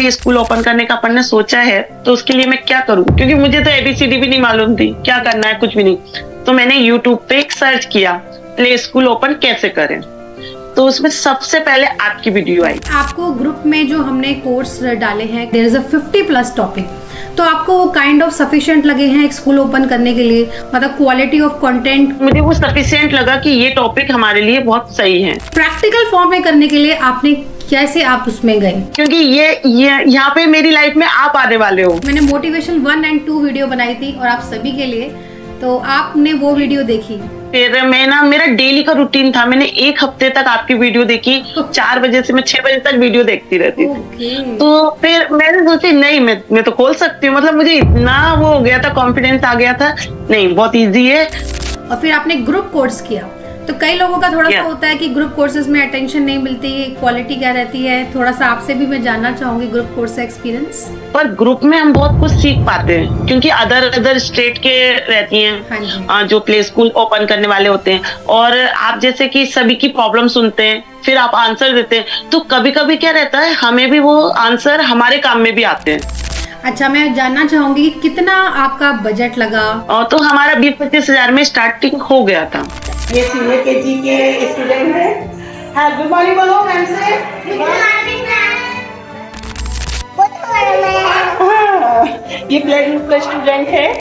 भी school open करने का अपन ने सोचा है, तो उसके लिए मैं क्या करूं, क्योंकि मुझे तो ABCD भी नहीं मालूम थी, क्या करना है कुछ भी नहीं। तो मैंने YouTube पे एक सर्च किया, प्ले स्कूल ओपन कैसे करें, तो उसमें सबसे पहले आपकी वीडियो आई। आपको ग्रुप में जो हमने कोर्स डाले हैं, देयर इज अ 50+ टॉपिक, तो आपको वो काइंड ऑफ सफिशिएंट लगे हैं एक स्कूल ओपन करने के लिए? मतलब क्वालिटी ऑफ कंटेंट मुझे वो सफिशिएंट लगा कि ये टॉपिक हमारे लिए बहुत सही है। प्रैक्टिकल फॉर्म में करने के लिए आपने कैसे आप उसमें गए? क्योंकि ये यहाँ पे मेरी लाइफ में आप आने वाले हो। मैंने मोटिवेशन 1 और 2 वीडियो बनाई थी और आप सभी के लिए, तो आपने वो वीडियो देखी। फिर मेरा डेली का रूटीन था, मैंने 1 हफ्ते तक आपकी वीडियो देखी। 4 बजे से मैं 6 बजे तक वीडियो देखती रहती थी। तो फिर मैंने सोची नहीं, मैं तो खोल सकती हूँ। मतलब मुझे इतना वो हो गया था, कॉन्फिडेंस आ गया था, नहीं बहुत इजी है। और फिर आपने ग्रुप कोर्स किया, तो कई लोगों का थोड़ा सा होता है कि ग्रुप कोर्सेज में अटेंशन नहीं मिलती, क्वालिटी क्या रहती है, थोड़ा सा आपसे भी मैं जानना चाहूंगी ग्रुप कोर्स का एक्सपीरियंस। पर ग्रुप में हम बहुत कुछ सीख पाते हैं, क्योंकि अदर स्टेट के रहती हैं जो प्ले स्कूल ओपन करने वाले होते हैं, और आप जैसे कि सभी की प्रॉब्लम सुनते हैं, फिर आप आंसर देते हैं। तो कभी कभी क्या रहता है, हमें भी वो आंसर हमारे काम में भी आते हैं। अच्छा, मैं जानना चाहूंगी कि कितना आपका बजट लगा? और तो हमारा 20-25 हजार में स्टार्टिंग हो गया था। ये सीनियर KG के स्टूडेंट हैं। हाँ, गुड मॉर्निंग बोलो मैम से। ये प्ले ग्रुप का स्टूडेंट है।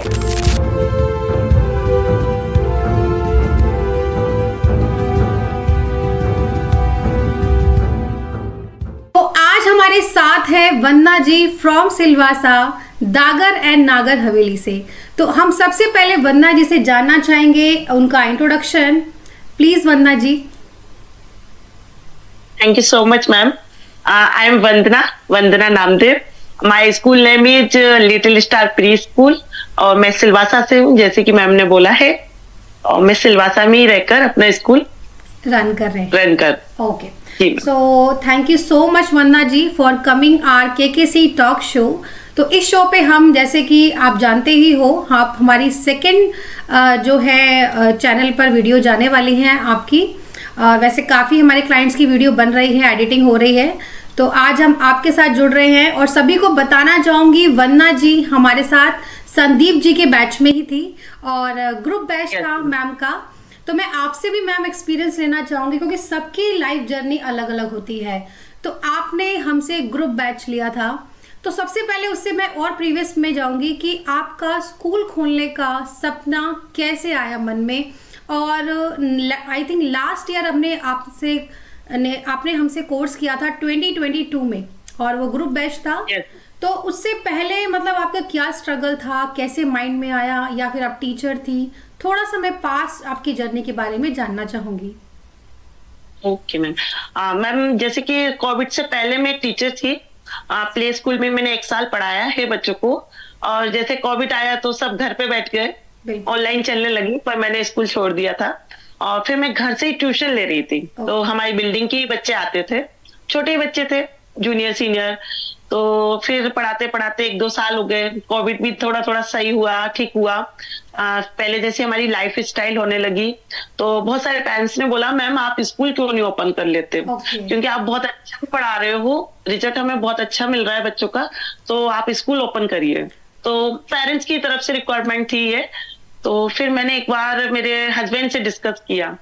तो आज हमारे साथ है वंदना जी फ्रॉम सिलवासा, दागर एंड नागर हवेली से। तो हम सबसे पहले वंदना जी से जानना चाहेंगे उनका introduction. Please Vandana ji. Thank you so much ma'am. I am Vandana Namdev. My school name is little star pre school, और मैं सिलवासा से हूँ, जैसे कि मैम ने बोला है। और मैं सिलवासा में ही रहकर अपना स्कूल रन कर okay. So thank you so much Vandana ji for coming our KKC talk show. तो इस शो पे हम, जैसे कि आप जानते ही हो, आप हमारी सेकंड जो है चैनल पर वीडियो जाने वाली हैं आपकी। वैसे काफ़ी हमारे क्लाइंट्स की वीडियो बन रही है, एडिटिंग हो रही है। तो आज हम आपके साथ जुड़ रहे हैं, और सभी को बताना चाहूँगी वंदना जी हमारे साथ संदीप जी के बैच में ही थी, और ग्रुप बैच था मैम का। तो मैं आपसे भी मैम एक्सपीरियंस लेना चाहूँगी, क्योंकि सबकी लाइफ जर्नी अलग अलग होती है। तो आपने हमसे ग्रुप बैच लिया था, तो सबसे पहले उससे मैं और प्रीवियस में जाऊंगी कि आपका स्कूल खोलने का सपना कैसे आया मन में। और आई थिंक लास्ट ईयर आपने हमसे कोर्स किया था 2022 में, और वो ग्रुप बैच था। तो उससे पहले मतलब आपका क्या स्ट्रगल था, कैसे माइंड में आया, या फिर आप टीचर थी? थोड़ा सा मैं पास आपकी जर्नी के बारे में जानना चाहूंगी। ओके मैम, जैसे कि कोविड से पहले मैं टीचर थी। प्ले स्कूल में मैंने 1 साल पढ़ाया है बच्चों को, और जैसे कोविड आया तो सब घर पे बैठ गए, ऑनलाइन चलने लगी, पर मैंने स्कूल छोड़ दिया था। और फिर मैं घर से ही ट्यूशन ले रही थी। तो हमारी बिल्डिंग के बच्चे आते थे, छोटे बच्चे थे, जूनियर सीनियर। तो फिर पढ़ाते पढ़ाते 1-2 साल हो गए। कोविड भी थोड़ा थोड़ा सही हुआ, ठीक हुआ। पहले जैसे हमारी लाइफ स्टाइल होने लगी, तो बहुत सारे पेरेंट्स ने बोला मैम आप स्कूल क्यों नहीं ओपन कर लेते, क्योंकि आप बहुत अच्छा पढ़ा रहे हो, रिजल्ट हमें बहुत अच्छा मिल रहा है बच्चों का, तो आप स्कूल ओपन करिए। तो पेरेंट्स की तरफ से रिक्वायरमेंट थी ये। तो फिर मैंने एक बार मेरे हस्बैंड से डिस्कस किया,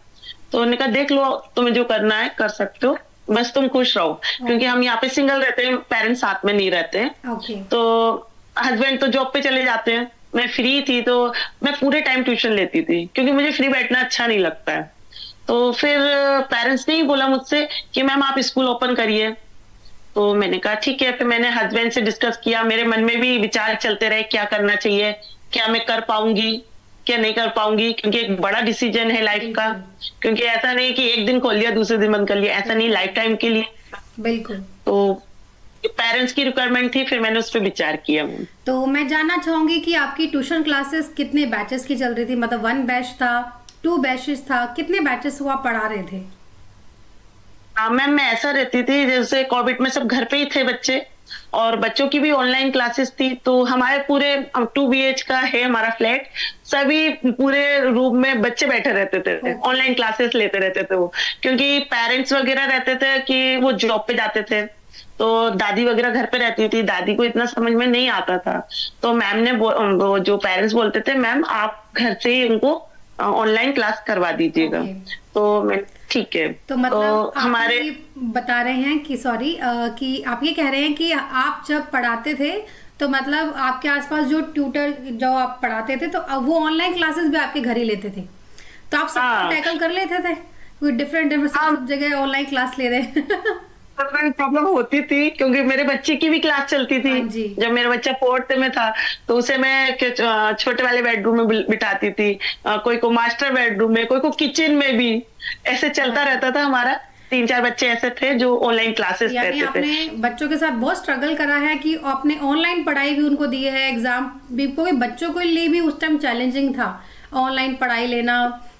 तो उन्होंने कहा देख लो, तुम्हें जो करना है कर सकते हो, बस तुम खुश रहो। क्योंकि हम यहाँ पे सिंगल रहते हैं, पेरेंट्स साथ में नहीं रहते हैं। तो हस्बैंड तो जॉब पे चले जाते हैं, मैं फ्री थी, तो मैं पूरे टाइम ट्यूशन लेती थी, क्योंकि मुझे फ्री बैठना अच्छा नहीं लगता है। तो फिर पेरेंट्स ने ही बोला मुझसे कि मैम आप स्कूल ओपन करिए। तो मैंने कहा ठीक है। फिर मैंने हस्बैंड से डिस्कस किया, मेरे मन में भी विचार चलते रहे क्या करना चाहिए, क्या मैं कर पाऊंगी, क्या नहीं कर पाऊंगी, क्योंकि एक बड़ा डिसीजन है लाइफ का। क्योंकि ऐसा नहीं कि एक दिन खोल लिया दूसरे दिन बंद कर लिया, ऐसा नहीं, लाइफ टाइम के लिए। बिल्कुल। तो पेरेंट्स की रिक्वायरमेंट थी, फिर मैंने उस पर विचार किया। तो मैं जानना चाहूंगी कि आपकी ट्यूशन क्लासेस कितने बैचेस की चल रही थी? मतलब 1 बैच था, 2 बैचेस था, कितने बैचेस हुआ पढ़ा रहे थे? मैम मैं ऐसा रहती थी, जैसे कोविड में सब घर पे ही थे बच्चे, और बच्चों की भी ऑनलाइन क्लासेस थी। तो हमारे पूरे 2 BH का है हमारा फ्लैट, सभी पूरे रूम में बच्चे बैठे रहते थे, ऑनलाइन क्लासेस लेते रहते थे वो। क्योंकि पेरेंट्स वगैरह रहते थे कि वो जॉब पे जाते थे, तो दादी वगैरह घर पे रहती थी, दादी को इतना समझ में नहीं आता था, तो मैम ने वो जो पेरेंट्स बोलते थे मैम आप घर से ही उनको ऑनलाइन क्लास करवा दीजिएगा। तो मैं ठीक है। तो मतलब तो हमारे बता रहे हैं कि सॉरी कि आप ये कह रहे हैं कि आप जब पढ़ाते थे तो मतलब आपके आसपास जो ट्यूटर जो आप पढ़ाते थे तो वो ऑनलाइन क्लासेस भी आपके घर ही लेते थे, तो आप सब टैकल कर लेते थे? कोई डिफरेंट सब जगह ऑनलाइन क्लास ले रहे प्रॉब्लम होती थी क्योंकि मेरे बच्चे की भी क्लास चलती थी। जब मेरा बच्चा 4th में था तो उसे मैं छोटे वाले बेडरूम में बिठाती थी, कोई को मास्टर बेडरूम में, कोई को किचन में भी, ऐसे चलता रहता था हमारा। 3-4 बच्चे ऐसे थे जो ऑनलाइन क्लासेस लेते थे। आपने बच्चों के साथ बहुत स्ट्रगल करा है कि आपने ऑनलाइन पढ़ाई भी उनको दी है, एग्जाम भी, कोई बच्चों के लिए भी उस टाइम चैलेंजिंग था ऑनलाइन पढ़ाई लेना,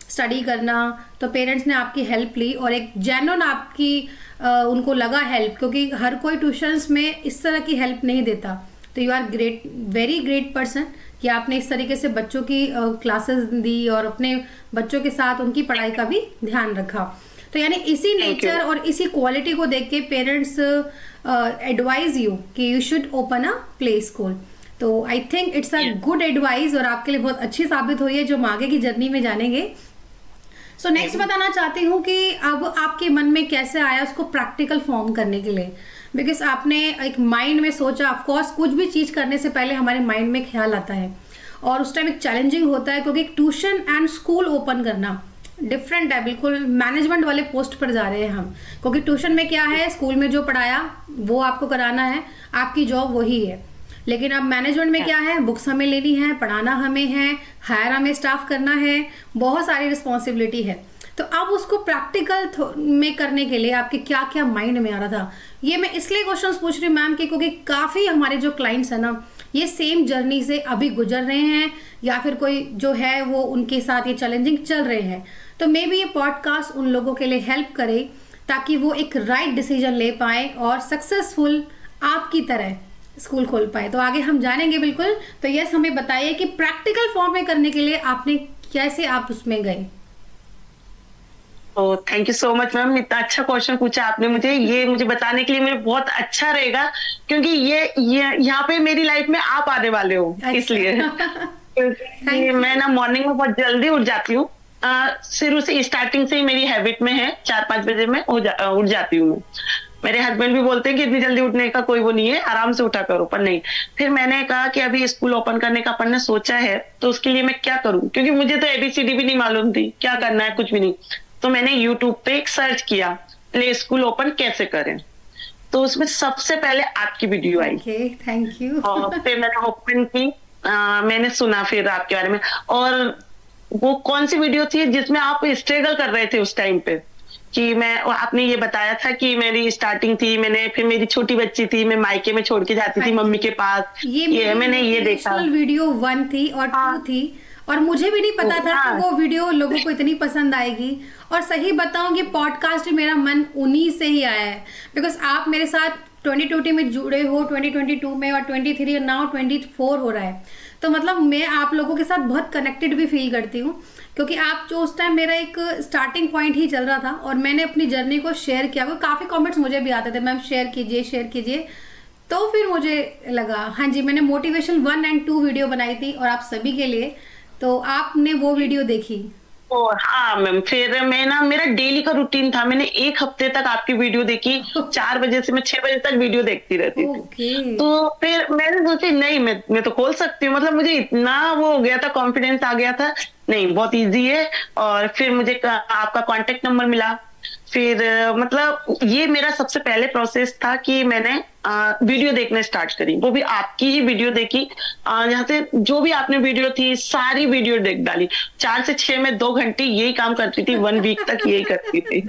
स्टडी करना, तो पेरेंट्स ने आपकी हेल्प ली और एक जेन्युइन आपकी उनको लगा हेल्प, क्योंकि हर कोई ट्यूशंस में इस तरह की हेल्प नहीं देता। तो you are great, very great person कि आपने इस तरीके से बच्चों की क्लासेस दी और अपने बच्चों के साथ उनकी पढ़ाई का भी ध्यान रखा। तो यानी इसी नेचर और इसी क्वालिटी को देख के पेरेंट्स एडवाइज यू कि you should open a play school. तो I think it's a good advice और आपके लिए बहुत अच्छी साबित हुई है जो हम आगे की जर्नी में जानेंगे। सो नेक्स्ट बताना चाहती हूँ कि अब आपके मन में कैसे आया उसको प्रैक्टिकल फॉर्म करने के लिए, बिकॉज आपने एक माइंड में सोचा, ऑफकोर्स कुछ भी चीज़ करने से पहले हमारे माइंड में ख्याल आता है और उस टाइम एक चैलेंजिंग होता है क्योंकि ट्यूशन एंड स्कूल ओपन करना डिफरेंट है, बिल्कुल मैनेजमेंट वाले पोस्ट पर जा रहे हैं हम, क्योंकि ट्यूशन में क्या है, स्कूल में जो पढ़ाया वो आपको कराना है, आपकी जॉब वही है। लेकिन अब मैनेजमेंट में क्या है, बुक्स हमें लेनी है, पढ़ाना हमें है, हायर हमें स्टाफ करना है, बहुत सारी रिस्पॉन्सिबिलिटी है। तो अब उसको प्रैक्टिकल में करने के लिए आपके क्या क्या माइंड में आ रहा था? ये मैं इसलिए क्वेश्चंस पूछ रही हूँ मैम कि क्योंकि काफ़ी हमारे जो क्लाइंट्स हैं ना ये सेम जर्नी से अभी गुजर रहे हैं या फिर कोई जो है वो उनके साथ ये चैलेंजिंग चल रहे हैं। तो मे बी ये पॉडकास्ट उन लोगों के लिए हेल्प करे ताकि वो एक राइट डिसीजन ले पाए और सक्सेसफुल आपकी तरह स्कूल खोल पाए। तो आगे हम जानेंगे बिल्कुल। तो यस, हमें बताइए कि प्रैक्टिकल फॉर्म में करने के लिए आपने कैसे आप उसमें गए? Thank you so much ma'am, इतना अच्छा क्वेश्चन पूछा आपने मुझे। ये मुझे बताने के लिए मुझे बहुत अच्छा रहेगा क्योंकि ये यहाँ पे मेरी लाइफ में आप आने वाले हो, इसलिए क्योंकि मैं ना मॉर्निंग में बहुत जल्दी उठ जाती हूँ। शुरू से स्टार्टिंग से ही मेरी हैबिट में है 4-5 बजे में उठ जाती हूँ। मेरे हस्बैंड भी बोलते हैं कि इतनी जल्दी उठने का कोई वो नहीं है, आराम से उठा करो, पर नहीं। फिर मैंने कहा कि अभी स्कूल ओपन करने का अपन ने सोचा है तो उसके लिए मैं क्या करूं, क्योंकि मुझे तो ABCD भी नहीं मालूम थी, क्या करना है कुछ भी नहीं। तो मैंने YouTube पे एक सर्च किया प्ले स्कूल ओपन कैसे करें, तो उसमें सबसे पहले आपकी वीडियो आई। Thank you. और फिर मैंने ओपन की, मैंने सुना फिर आपके बारे में, और वो कौन सी वीडियो थी जिसमें आप स्ट्रगल कर रहे थे उस टाइम पे कि आपने ये बताया था कि मेरी स्टार्टिंग थी, फिर मेरी छोटी बच्ची थी, मैं मायके में छोड़ के जाती थी मम्मी के पास। ये मैंने ये देखा। वीडियो 1 थी और 2 थी और मुझे भी नहीं पता था कि वो वीडियो लोगों को इतनी पसंद आएगी। और सही बताऊं कि पॉडकास्ट मेरा मन उन्हीं से ही आया है, बिकॉज आप मेरे साथ 2020 में जुड़े हो, 2022 में, और 23 और नाउ 24 हो रहा है। तो मतलब मैं आप लोगों के साथ बहुत कनेक्टेड भी फील करती हूँ क्योंकि आप जो उस टाइम मेरा एक स्टार्टिंग पॉइंट ही चल रहा था और मैंने अपनी जर्नी को शेयर किया। वो काफ़ी कमेंट्स मुझे भी आते थे, मैम शेयर कीजिए। तो फिर मुझे लगा हाँ जी, मैंने मोटिवेशन 1 और 2 वीडियो बनाई थी और आप सभी के लिए, तो आपने वो वीडियो देखी? हाँ मैम, फिर मैं ना, मेरा डेली का रूटीन था, मैंने 1 हफ्ते तक आपकी वीडियो देखी। 4 बजे से मैं 6 बजे तक वीडियो देखती रहती थी। तो फिर मैंने सोची नहीं, मैं तो खोल सकती हूँ। मतलब मुझे इतना वो हो गया था, कॉन्फिडेंस आ गया था, नहीं बहुत इजी है। और फिर मुझे आपका कांटेक्ट नंबर मिला। फिर मतलब ये मेरा सबसे पहले प्रोसेस था कि मैंने वीडियो देखना स्टार्ट करी, वो भी आपकी ही वीडियो देखी। यहाँ से जो भी आपने वीडियो थी सारी वीडियो देख डाली। 4 से 6 में 2 घंटे यही काम करती थी, 1 वीक तक यही करती थी।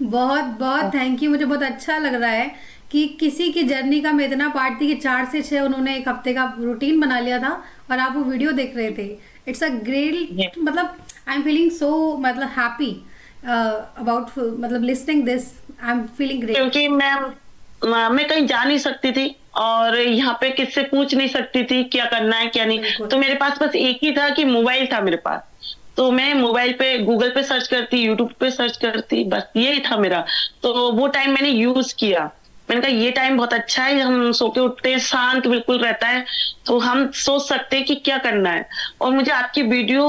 बहुत बहुत थैंक यू। मुझे बहुत अच्छा लग रहा है कि किसी की जर्नी का मैं इतना पार्ट थी कि 4 से 6 उन्होंने 1 हफ्ते का रूटीन बना लिया था और आप वो वीडियो देख रहे थे। इट्स अ ग्रेट, मतलब आई एम फीलिंग सो मतलब हैप्पी अबाउट मतलब listening this. I am feeling great क्योंकि मैं कहीं जा नहीं सकती थी और यहाँ पे किससे पूछ नहीं सकती थी क्या करना है क्या नहीं। तो मेरे पास बस एक ही था कि मोबाइल था मेरे पास, तो मैं मोबाइल पे गूगल पे सर्च करती, यूट्यूब पे सर्च करती, बस यही था मेरा। तो वो टाइम मैंने यूज किया मैंने कहा ये टाइम बहुत अच्छा है, हम सो के उठते हैं, शांत बिल्कुल रहता है, तो हम सोच सकते हैं कि क्या करना है। और मुझे आपकी वीडियो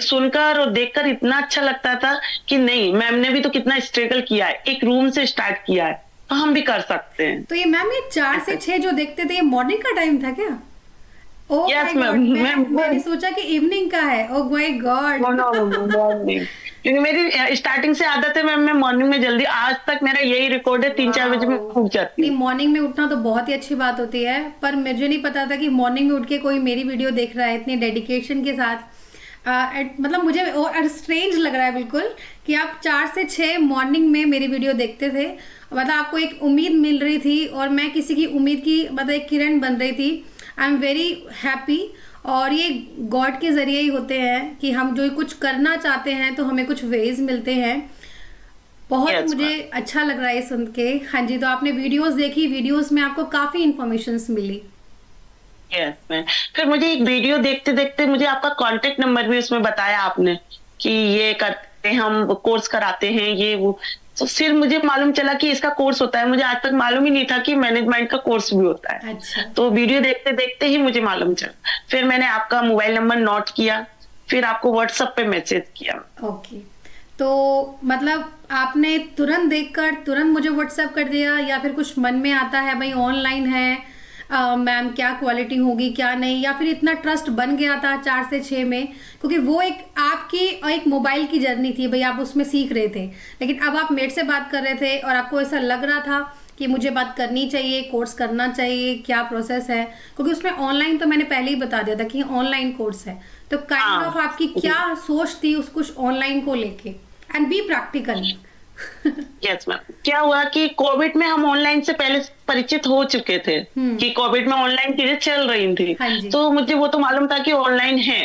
सुनकर और देखकर इतना अच्छा लगता था कि नहीं, मैम ने भी तो कितना स्ट्रगल किया है, एक रूम से स्टार्ट किया है, तो हम भी कर सकते हैं। तो ये मैम ये 4 से 6 जो देखते थे, ये मॉर्निंग का टाइम था क्या? Oh yes my ma'am, God, मैंने सोचा कि इवनिंग का है। ओह माय गॉड, मॉर्निंग, क्योंकि मेरी स्टार्टिंग से आदत है मैम, मैं मॉर्निंग में जल्दी, आज तक मेरा यही रिकॉर्ड है, 3-4 बजे में उठ जाती हूँ। नहीं, मॉर्निंग में उठना तो बहुत ही अच्छी बात होती है, पर मुझे नहीं पता था कि मॉर्निंग में उठ के कोई मेरी वीडियो देख रहा है इतनी डेडिकेशन के साथ। मतलब मुझे और स्ट्रेंज लग रहा है बिल्कुल कि आप 4 से 6 मॉर्निंग में मेरी वीडियो देखते थे। मतलब आपको एक उम्मीद मिल रही थी और मैं किसी की उम्मीद की मतलब एक किरण बन रही थी। I am very happy. और ये गॉड के जरिए ही होते हैं कि हम जो कुछ करना चाहते हैं तो हमें कुछ वेज मिलते हैं। बहुत मुझे अच्छा लग रहा है सुन के। हाँ जी, तो आपने वीडियोस देखी, वीडियोस में आपको काफी इंफॉर्मेशन मिली। यस मैम, फिर मुझे एक वीडियो देखते देखते मुझे आपका कांटेक्ट नंबर भी उसमें बताया आपने कि ये करते हैं, हम कोर्स कराते हैं ये वो, तो फिर मुझे मालूम चला कि इसका कोर्स होता है। मुझे आज तक मालूम ही नहीं था कि मैनेजमेंट का कोर्स भी होता है। अच्छा। तो वीडियो देखते देखते ही मुझे मालूम चला। फिर मैंने आपका मोबाइल नंबर नोट किया, फिर आपको व्हाट्सएप पे मैसेज किया। ओके, तो मतलब आपने तुरंत देखकर तुरंत मुझे व्हाट्सएप कर दिया, या फिर कुछ मन में आता है भाई ऑनलाइन है मैम क्या क्वालिटी होगी क्या नहीं, या फिर इतना ट्रस्ट बन गया था 4 से 6 में? क्योंकि वो एक आपकी एक मोबाइल की जर्नी थी भाई, आप उसमें सीख रहे थे, लेकिन अब आप मेरे से बात कर रहे थे और आपको ऐसा लग रहा था कि मुझे बात करनी चाहिए, कोर्स करना चाहिए, क्या प्रोसेस है, क्योंकि उसमें ऑनलाइन तो मैंने पहले ही बता दिया था कि ऑनलाइन कोर्स है। तो काइंड ऑफ आपकी क्या सोच थी उस कुछ ऑनलाइन को लेके? And be practical. Yes ma'am, क्या हुआ कि कोविड में हम ऑनलाइन से पहले परिचित हो चुके थे कि कोविड में ऑनलाइन चीजें चल रही थी। हाँ, तो मुझे वो तो मालूम था कि ऑनलाइन है।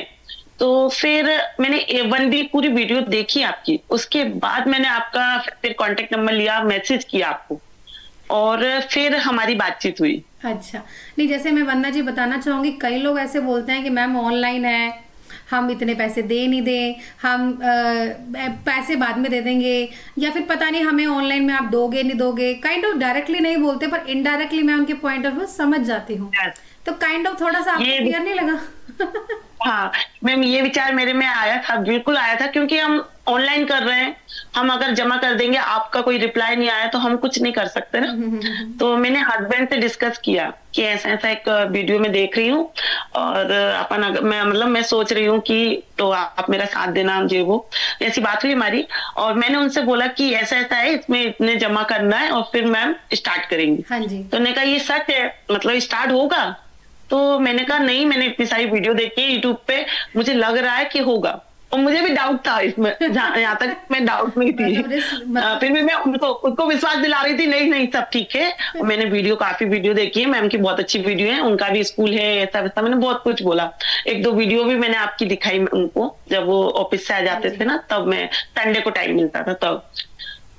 तो फिर मैंने 1 वीक पूरी वीडियो देखी आपकी, उसके बाद मैंने आपका फिर कांटेक्ट नंबर लिया, मैसेज किया आपको, और फिर हमारी बातचीत हुई। अच्छा, नहीं जैसे मैं वंदना जी बताना चाहूंगी, कई लोग ऐसे बोलते हैं कि मैम ऑनलाइन है, हम इतने पैसे दे नहीं दें, हम पैसे बाद में दे देंगे, या फिर पता नहीं हमें ऑनलाइन में आप दोगे नहीं दोगे। काइंड ऑफ डायरेक्टली नहीं बोलते, पर इनडायरेक्टली मैं उनके पॉइंट ऑफ व्यू समझ जाती हूँ। तो काइंड ऑफ थोड़ा सा आपको क्लियर नहीं लगा? हाँ मैम, ये विचार मेरे में आया था, बिल्कुल आया था, क्योंकि हम ऑनलाइन कर रहे हैं, हम अगर जमा कर देंगे, आपका कोई रिप्लाई नहीं आया तो हम कुछ नहीं कर सकते ना। तो मैंने हस्बैंड से डिस्कस किया कि ऐसा ऐसा एक वीडियो में देख रही हूँ, और अपन मैं सोच रही हूँ कि तो आप मेरा साथ देना, ये वो ऐसी बात हुई हमारी। और मैंने उनसे बोला कि ऐसा ऐसा है, इसमें इतने जमा करना है और फिर मैम स्टार्ट करेंगी। हाँ जी। तो उन्होंने कहा ये सच है, मतलब स्टार्ट होगा? तो मैंने कहा नहीं, मैंने इतनी सारी वीडियो देखी है यूट्यूब पे, मुझे लग रहा है कि होगा। और मुझे भी डाउट था इसमें, यहाँ तक मैं डाउट नहीं थी। फिर भी मैं उनको विश्वास दिला रही थी, नहीं नहीं सब ठीक है। और मैंने काफी वीडियो देखी है, मैम की बहुत अच्छी वीडियो है, उनका भी स्कूल है, ऐसा वैसा, मैंने बहुत कुछ बोला। 1-2 वीडियो भी मैंने आपकी दिखाई उनको, जब वो ऑफिस से आ जाते थे ना, तब मैं संडे को टाइम मिलता था तब।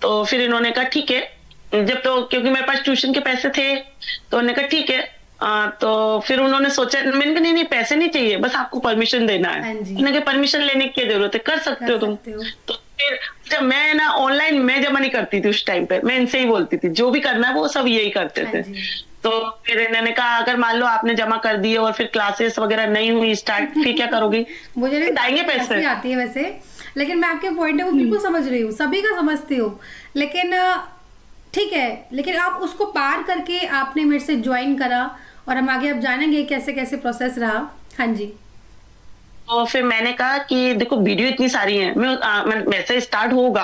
तो फिर इन्होंने कहा ठीक है, जब तो क्योंकि मेरे पास ट्यूशन के पैसे थे, तो उन्होंने कहा ठीक है। तो फिर उन्होंने सोचा, मैंने कहा नहीं पैसे नहीं चाहिए, बस आपको परमिशन देना है। उन्होंने कहा परमिशन लेने की जरूरत है, कर सकते हो तुम। तो फिर जब मैं ना ऑनलाइन मैं जमा नहीं करती थी उस टाइम पे, मैं इनसे ही बोलती थी जो भी करना है, वो सब यही करते थे। तो फिर इन्होंने कहा अगर मान लो आपने जमा कर दिए और फिर क्लासेस वगैरह नहीं हुई स्टार्ट, फिर क्या करोगी? मुझे आएंगे पैसे आती है वैसे, लेकिन मैं आपके पॉइंट है वो बिल्कुल समझ रही हूँ, सभी का समझती हूँ, लेकिन ठीक है। लेकिन आप उसको पार करके आपने मेरे से ज्वाइन करा, और हम आगे अब जानेंगे कैसे कैसे प्रोसेस रहा। हाँ जी। तो फिर मैंने कहा कि देखो वीडियो इतनी सारी है, मैं वैसे स्टार्ट होगा,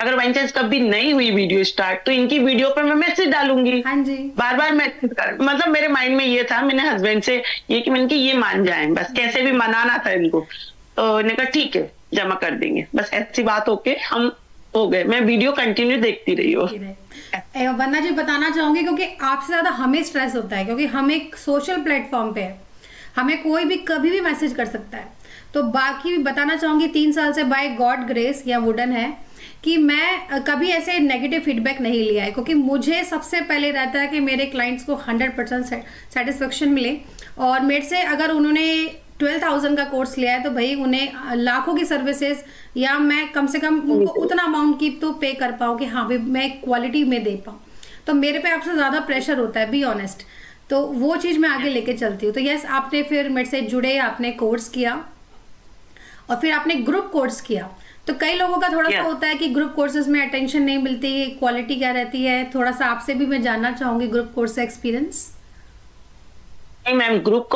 अगर बाई चांस कभी नहीं हुई वीडियो स्टार्ट, तो इनकी वीडियो पर मैं मैसेज डालूंगी। हाँ जी। बार बार मैसेज कर, मतलब मेरे माइंड में ये था, मैंने हस्बैंड से ये कि मैंने कि ये मान जाए, बस कैसे भी मनाना था इनको। तो इन्होंने कहा ठीक है जमा कर देंगे, बस ऐसी बात होके हम हो गए। मैं वीडियो कंटिन्यू देखती रही हूँ। वंदना जी बताना चाहूंगी, क्योंकि आपसे ज्यादा हमें स्ट्रेस होता है, क्योंकि हम एक सोशल प्लेटफॉर्म पे है, हमें कोई भी कभी भी मैसेज कर सकता है। तो बाकी बताना चाहूंगी 3 साल से बाय गॉड ग्रेस या वुडन है कि मैं कभी ऐसे नेगेटिव फीडबैक नहीं लिया है, क्योंकि मुझे सबसे पहले रहता है कि मेरे क्लाइंट्स को 100% सेटिस्फेक्शन मिले। और मेरे से अगर उन्होंने 12,000 का कोर्स लिया है तो भाई उन्हें लाखों की सर्विसेज, या मैं कम से कम उनको उतना अमाउंट की तो पे कर पाऊँ कि हाँ भाई मैं क्वालिटी में दे पाऊँ। तो तो मेरे पे आपसे ज़्यादा प्रेशर होता है, बी ऑनेस्ट। तो वो चीज़ मैं आगे लेके चलती हूँ। तो यस, आपने फिर मेरे से जुड़े, आपने कोर्स किया और फिर आपने ग्रुप कोर्स किया। तो कई लोगों का थोड़ा सा होता है कि ग्रुप कोर्सेज में अटेंशन नहीं मिलती, क्वालिटी क्या रहती है, थोड़ा सा आपसे भी मैं जानना चाहूंगी ग्रुप कोर्स का एक्सपीरियंस। नहीं मैम, ग्रुप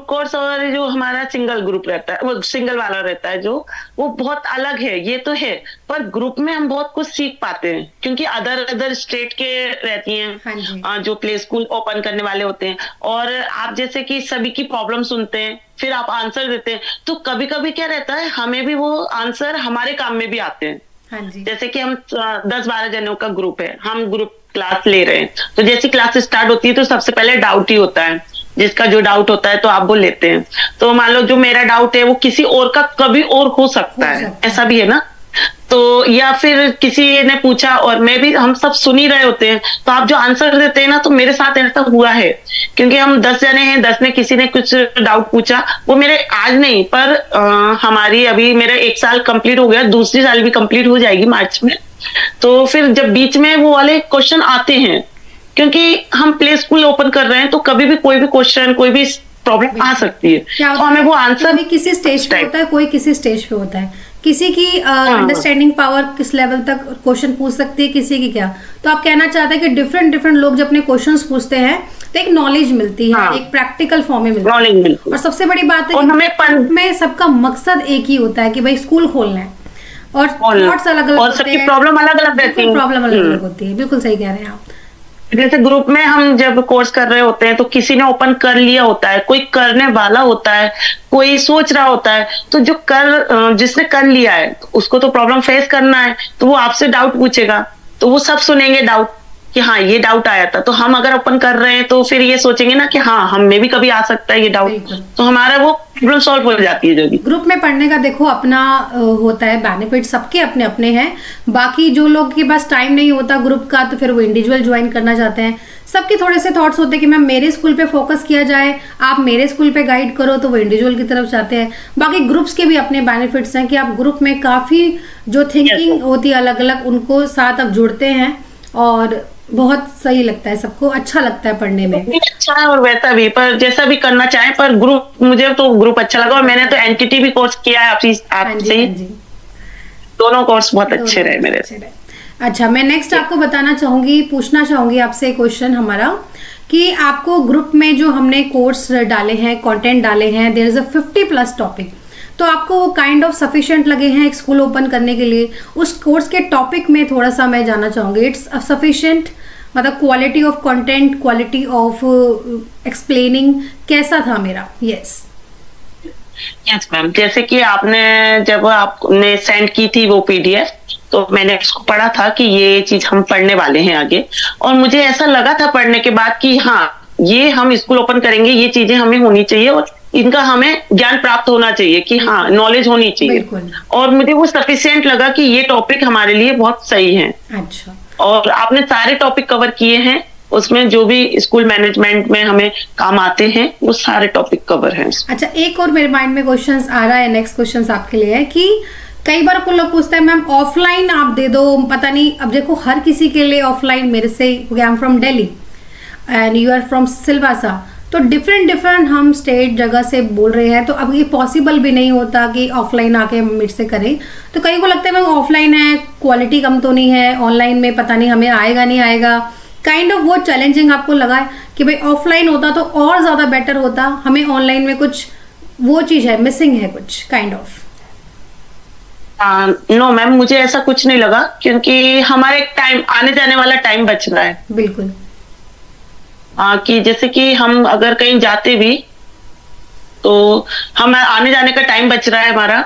कोर्स और जो हमारा सिंगल ग्रुप रहता है, वो सिंगल वाला रहता है जो, वो बहुत अलग है, ये तो है। पर ग्रुप में हम बहुत कुछ सीख पाते हैं, क्योंकि अदर स्टेट के रहती हैं जो प्ले स्कूल ओपन करने वाले होते हैं, और आप जैसे कि सभी की प्रॉब्लम सुनते हैं, फिर आप आंसर देते हैं। तो कभी कभी क्या रहता है, हमें भी वो आंसर हमारे काम में भी आते हैं। जैसे कि हम 10-12 जनों का ग्रुप है, हम ग्रुप क्लास ले रहे हैं, तो जैसी क्लास स्टार्ट होती है तो सबसे पहले डाउट ही होता है, जिसका जो डाउट होता है तो आप वो लेते हैं। तो मान लो जो मेरा डाउट है वो किसी और का कभी और हो सकता है, ऐसा भी है ना। तो या फिर किसी ने पूछा और मैं भी, हम सब सुन ही रहे होते हैं, तो आप जो आंसर देते हैं ना, तो मेरे साथ ऐसा हुआ है, क्योंकि हम 10 जने हैं, 10 ने किसी ने कुछ डाउट पूछा, वो मेरे आज नहीं पर हमारी अभी मेरा 1 साल कंप्लीट हो गया, दूसरी साल भी कंप्लीट हो जाएगी मार्च में। तो फिर जब बीच में वो वाले क्वेश्चन आते हैं, क्योंकि हम प्ले स्कूल ओपन कर रहे हैं, तो कभी भी कोई भी क्वेश्चन, कोई भी प्रॉब्लम आ सकती है, तो हमें वो आंसर किसी स्टेज पे होता है, कोई किसी स्टेज पे होता है, किसी की अंडरस्टैंडिंग पावर किस लेवल तक क्वेश्चन पूछ सकती है, किसी की क्या। तो आप कहना चाहते हैं कि डिफरेंट लोग जब अपने क्वेश्चंस पूछते हैं तो एक नॉलेज मिलती है, एक प्रैक्टिकल फॉर्म में मिलती है। और सबसे बड़ी बात है कि में सबका मकसद एक ही होता है कि भाई स्कूल खोलना है, और थॉट्स अलग अलग होते हैं, प्रॉब्लम अलग अलग रहती है, प्रॉब्लम अलग अलग होती है। बिल्कुल सही कह रहे हैं आप। जैसे ग्रुप में हम जब कोर्स कर रहे होते हैं, तो किसी ने ओपन कर लिया होता है, कोई करने वाला होता है, कोई सोच रहा होता है, तो जिसने कर लिया है उसको तो प्रॉब्लम फेस करना है, तो वो आपसे डाउट पूछेगा, तो वो सब सुनेंगे डाउट कि हाँ ये डाउट आया था। तो हम अगर ओपन कर रहे हैं तो फिर ये सोचेंगे ना कि हाँ हमें भी कभी आ सकता है ये डाउट, तो हमारा वो प्रॉब्लम सॉल्व हो जाती है। जल्दी ग्रुप में पढ़ने का देखो अपना होता है बेनिफिट, सबके अपने अपने हैं। बाकी जो लोग के पास टाइम नहीं होता ग्रुप का, तो फिर वो इंडिविजुअल ज्वाइन करना चाहते हैं। सबके थोड़े से थॉट्स होते हैं कि मैम मेरे स्कूल पे फोकस किया जाए, आप मेरे स्कूल पे गाइड करो, तो वो इंडिविजुअल की तरफ जाते हैं। बाकी ग्रुप्स के भी अपने बेनिफिट्स हैं कि आप ग्रुप में काफी जो थिंकिंग होती है अलग अलग, उनको साथ आप जुड़ते हैं, और बहुत सही लगता है, सबको अच्छा लगता है पढ़ने में। अच्छा है और वैसा भी, पर जैसा भी करना चाहे, पर ग्रुप, मुझे तो ग्रुप अच्छा लगा, और मैंने तो एनटीटी भी कोर्स किया है आपसे ही। दोनों कोर्स बहुत अच्छे रहे मेरे। अच्छा, मैं नेक्स्ट आपको बताना चाहूंगी, पूछना चाहूंगी आपसे क्वेश्चन हमारा, कि आपको ग्रुप में जो हमने कोर्स डाले हैं, कंटेंट डाले हैं, देयर इज अ 50+ टॉपिक, तो आपको वो काइंड ऑफ सफिशिएंट लगे हैं एक स्कूल ओपन करने के लिए? उस कोर्स के टॉपिक में थोड़ा सा मैं जानना चाहूंगी, इट्स सफिशिएंट, मतलब quality of content, quality of explaining कैसा था मेरा? यस मैम, जैसे कि जब आपने सेंड की थी वो पीडीएफ, तो मैंने उसको पढ़ा था कि ये चीज हम पढ़ने वाले हैं आगे, और मुझे ऐसा लगा था पढ़ने के बाद कि हाँ ये हम स्कूल ओपन करेंगे, ये चीजें हमें होनी चाहिए, और इनका हमें ज्ञान प्राप्त होना चाहिए, कि हाँ नॉलेज होनी चाहिए। और मुझे वो सफिशिएंट लगा कि ये टॉपिक हमारे लिए बहुत सही है। अच्छा, और आपने सारे टॉपिक कवर किए हैं, उसमें जो भी स्कूल मैनेजमेंट में हमें काम आते हैं वो सारे टॉपिक कवर हैं। अच्छा, एक और मेरे माइंड में क्वेश्चंस आ रहा है, नेक्स्ट क्वेश्चंस आपके लिए है कि कई बार कुछ लोग पूछते हैं मैम ऑफलाइन आप दे दो, पता नहीं, अब देखो हर किसी के लिए ऑफलाइन, मेरे से I am from Delhi and you are from Silvassa, तो डिफरेंट हम स्टेट जगह से बोल रहे हैं, तो अब ये पॉसिबल भी नहीं होता कि ऑफलाइन आके मेरे से करें। तो कई को लगता है मैम ऑफलाइन है, क्वालिटी कम तो नहीं है, ऑनलाइन में पता नहीं हमें आएगा नहीं आएगा, काइंड ऑफ वो चैलेंजिंग आपको लगा है कि भाई ऑफलाइन होता तो और ज्यादा बेटर होता, हमें ऑनलाइन में कुछ वो चीज है, मिसिंग है कुछ काइंड ऑफ? नो मैम, मुझे ऐसा कुछ नहीं लगा, क्योंकि हमारे टाइम, आने जाने वाला टाइम बच रहा है। बिल्कुल, कि जैसे कि हम अगर कहीं जाते भी तो हम आने जाने का टाइम बच रहा है हमारा,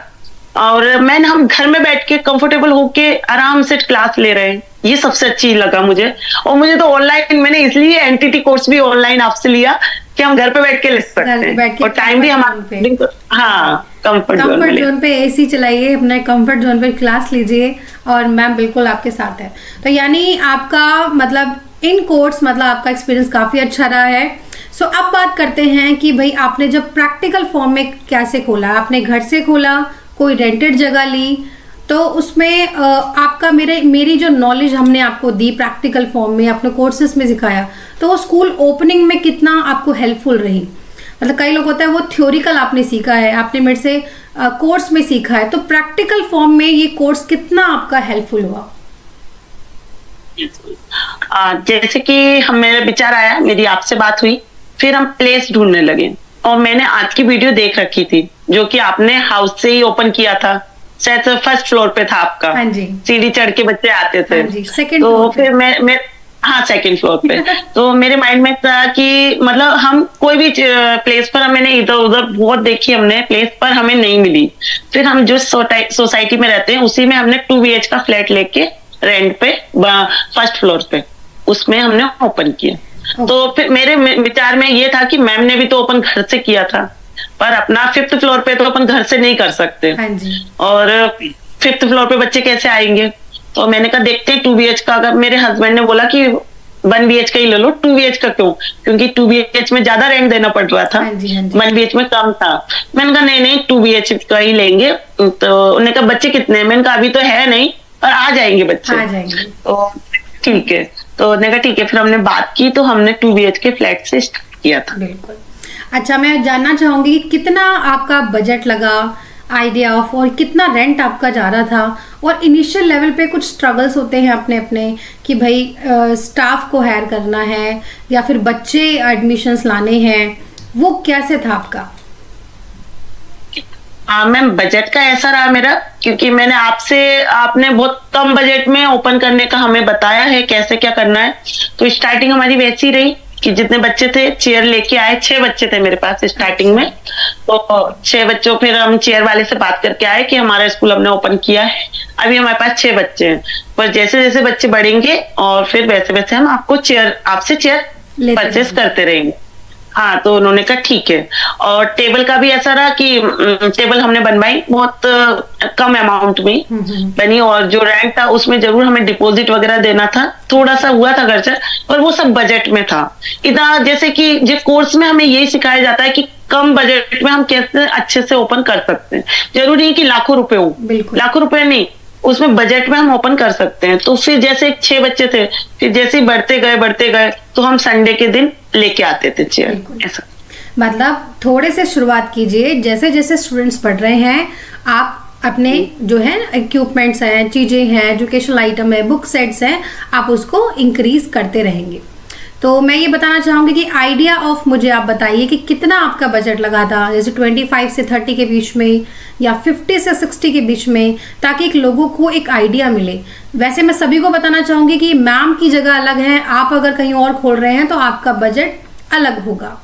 और हम घर में बैठ के कंफर्टेबल होके आराम से क्लास ले रहे हैं, ये सबसे अच्छी लगा मुझे। और मुझे तो ऑनलाइन, मैंने इसलिए एनटीटी कोर्स भी ऑनलाइन आपसे लिया कि हम घर पे बैठ के ले सकते हैं, और टाइम भी हमारा, हाँ कंफर्ट जोन पे एसी चलाइए, अपने कंफर्ट जोन पे क्लास लीजिए, और मैम बिल्कुल आपके साथ है। तो यानी आपका मतलब इन कोर्स, मतलब आपका एक्सपीरियंस काफी अच्छा रहा है। सो अब बात करते हैं कि भाई आपने जब प्रैक्टिकल फॉर्म में कैसे खोला, आपने घर से खोला, कोई रेंटेड जगह ली, तो तो उसमें आपका मेरी जो नॉलेज हमने आपको दी प्रैक्टिकल फॉर्म में, अपने कोर्सेज में सिखाया, तो वो स्कूल ओपनिंग में कितना आपको हेल्पफुल रही? मतलब कई लोग होता है वो थ्योरिकल आपने सीखा है, आपने मेरे से कोर्स में सीखा है, तो प्रैक्टिकल फॉर्म में ये कोर्स कितना आपका हेल्पफुल हुआ? जैसे कि मेरा विचार आया, मेरी आपसे बात हुई, फिर हम प्लेस ढूंढने लगे, और मैंने आज की वीडियो देख रखी थी जो कि आपने हाउस से ही ओपन किया था, शायद फर्स्ट फ्लोर पे था आपका। हाँ जी। सीढ़ी चढ़ के बच्चे आते थे। हाँ जी, सेकंड तो फिर मैं हाँ सेकंड फ्लोर पे तो मेरे माइंड में था कि मतलब हम कोई भी प्लेस पर, मैंने इधर उधर बहुत देखी हमने प्लेस, पर हमें नहीं मिली। फिर हम जो सोसाइटी में रहते हैं उसी में हमने 2 BH का फ्लैट लेके रेंट पे फर्स्ट फ्लोर पे उसमें हमने ओपन किया। तो फिर मेरे विचार में ये था कि मैम ने भी तो ओपन घर से किया था, पर अपना 5th फ्लोर पे तो अपन घर से नहीं कर सकते। हाँ जी। और 5th फ्लोर पे बच्चे कैसे आएंगे? तो मैंने कहा देखते हैं 2 BH का। अगर मेरे हस्बैंड ने बोला कि 1 BH का ही ले लो, 2 BH का क्यों? क्योंकि 2 BH में ज्यादा रेंट देना पड़ रहा था। हाँ जी, हाँ जी। 1 BH में कम था। मैंने कहा नहीं 2 BH का ही लेंगे। तो उन्होंने कहा बच्चे कितने हैं? मैंने कहा अभी तो है नहीं, पर आ जाएंगे बच्चे। आ जाएंगे। तो ठीक है, तो उन्होंने कहा ठीक है। फिर हमने बात की तो हमने 2 BH के फ्लैट से स्टार्ट किया था। बिल्कुल। अच्छा, मैं जानना चाहूंगी कि कितना आपका बजट लगा आइडिया ऑफ, और कितना रेंट आपका जा रहा था? और इनिशियल लेवल पे कुछ स्ट्रगल्स होते हैं अपने अपने कि भाई स्टाफ को हायर करना है या फिर बच्चे एडमिशन्स लाने हैं, वो कैसे था आपका? मैम बजट का ऐसा रहा मेरा, क्योंकि आपने बहुत कम बजट में ओपन करने का हमें बताया है कैसे क्या करना है। तो स्टार्टिंग हमारी वैसी रही कि जितने बच्चे थे चेयर लेके आए, 6 बच्चे थे मेरे पास स्टार्टिंग में। तो 6 बच्चों, फिर हम चेयर वाले से बात करके आए कि हमारा स्कूल हमने ओपन किया है, अभी हमारे पास 6 बच्चे हैं, पर जैसे जैसे बच्चे बढ़ेंगे और फिर वैसे वैसे हम आपसे चेयर परचेस करते रहेंगे। हाँ, तो उन्होंने कहा ठीक है। और टेबल का भी ऐसा रहा कि टेबल हमने बनवाई बहुत कम अमाउंट में बनी, और जो रेंट था उसमें जरूर हमें डिपॉजिट वगैरह देना था, थोड़ा सा हुआ था खर्चा, पर वो सब बजट में था। इतना जैसे कि जो कोर्स में हमें यही सिखाया जाता है कि कम बजट में हम कैसे अच्छे से ओपन कर सकते हैं। जरूरी नहीं कि लाखों रुपए हो, लाखों रुपए नहीं, उसमें बजट में हम ओपन कर सकते हैं। तो फिर जैसे 6 बच्चे थे, फिर जैसे ही बढ़ते गए तो हम संडे के दिन लेके आते थे चेयर। ऐसा मतलब थोड़े से शुरुआत कीजिए, जैसे जैसे स्टूडेंट्स पढ़ रहे हैं आप अपने जो है इक्विपमेंट्स हैं, चीजें हैं, एजुकेशनल आइटम है, बुक सेट्स हैं, आप उसको इंक्रीज करते रहेंगे। तो मैं ये बताना चाहूंगी कि आइडिया ऑफ, मुझे आप बताइए कि कितना आपका बजट लगा था, जैसे 25 से 30 के बीच में या 50 से 60 के बीच में, ताकि एक लोगों को एक आइडिया मिले। वैसे मैं सभी को बताना चाहूंगी कि मैम की जगह अलग है, आप अगर कहीं और खोल रहे हैं तो आपका बजट अलग होगा।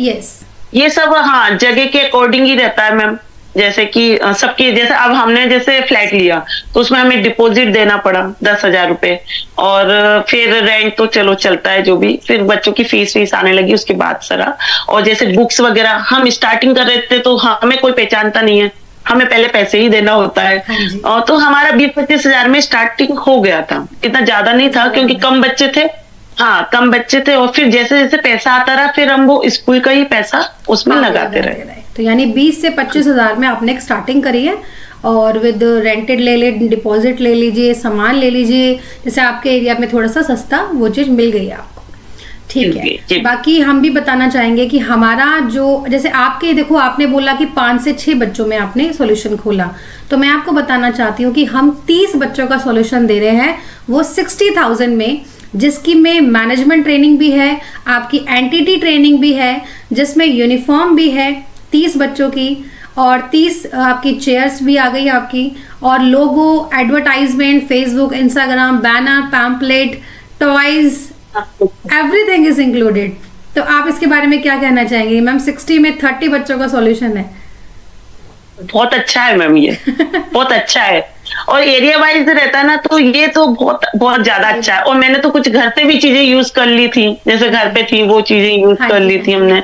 यस, ये सब हाँ जगह के अकॉर्डिंग ही रहता है मैम। जैसे कि सबकी, जैसे अब हमने जैसे फ्लैट लिया तो उसमें हमें डिपॉजिट देना पड़ा 10,000 रुपए, और फिर रेंट तो चलो चलता है जो भी, फिर बच्चों की फीस आने लगी उसके बाद सारा। और जैसे बुक्स वगैरह हम स्टार्टिंग कर रहे थे तो हमें कोई पहचानता नहीं है, हमें पहले पैसे ही देना होता है। और तो हमारा 20-25 हजार में स्टार्टिंग हो गया था, इतना ज्यादा नहीं था क्योंकि कम बच्चे थे। हाँ, कम बच्चे थे, और फिर जैसे जैसे पैसा आता रहा फिर हम वो स्कूल का ही पैसा उसमें लगाते रहे। तो यानी 20 से 25 हजार में आपने एक स्टार्टिंग करी है, और विद रेंटेड ले ले, डिपॉजिट ले लीजिए, सामान ले लीजिए, जैसे आपके एरिया में थोड़ा सा सस्ता वो चीज मिल गई आपको। ठीक है। बाकी हम भी बताना चाहेंगे कि हमारा जो, जैसे आपके देखो आपने बोला कि 5 से 6 बच्चों में आपने सॉल्यूशन खोला, तो मैं आपको बताना चाहती हूँ कि हम 30 बच्चों का सॉल्यूशन दे रहे हैं, वो 60,000 में, जिसकी में मैनेजमेंट ट्रेनिंग भी है, आपकी एंटिटी ट्रेनिंग भी है, जिसमें यूनिफॉर्म भी है 30 बच्चों की, और 30 आपकी चेयर्स भी आ गई आपकी, और logo, advertisement, Facebook, Instagram, banner, pamphlet, toys, everything is included. तो आप इसके बारे में क्या कहना चाहेंगे मैम? 60 में 30 बच्चों का सॉल्यूशन है। बहुत अच्छा है मैम, ये बहुत अच्छा है, और एरिया वाइज रहता है ना, तो ये तो बहुत बहुत ज्यादा अच्छा है। और मैंने तो कुछ घर पे भी चीजें यूज कर ली थी, जैसे घर पे थी वो चीजें यूज कर ली थी हमने।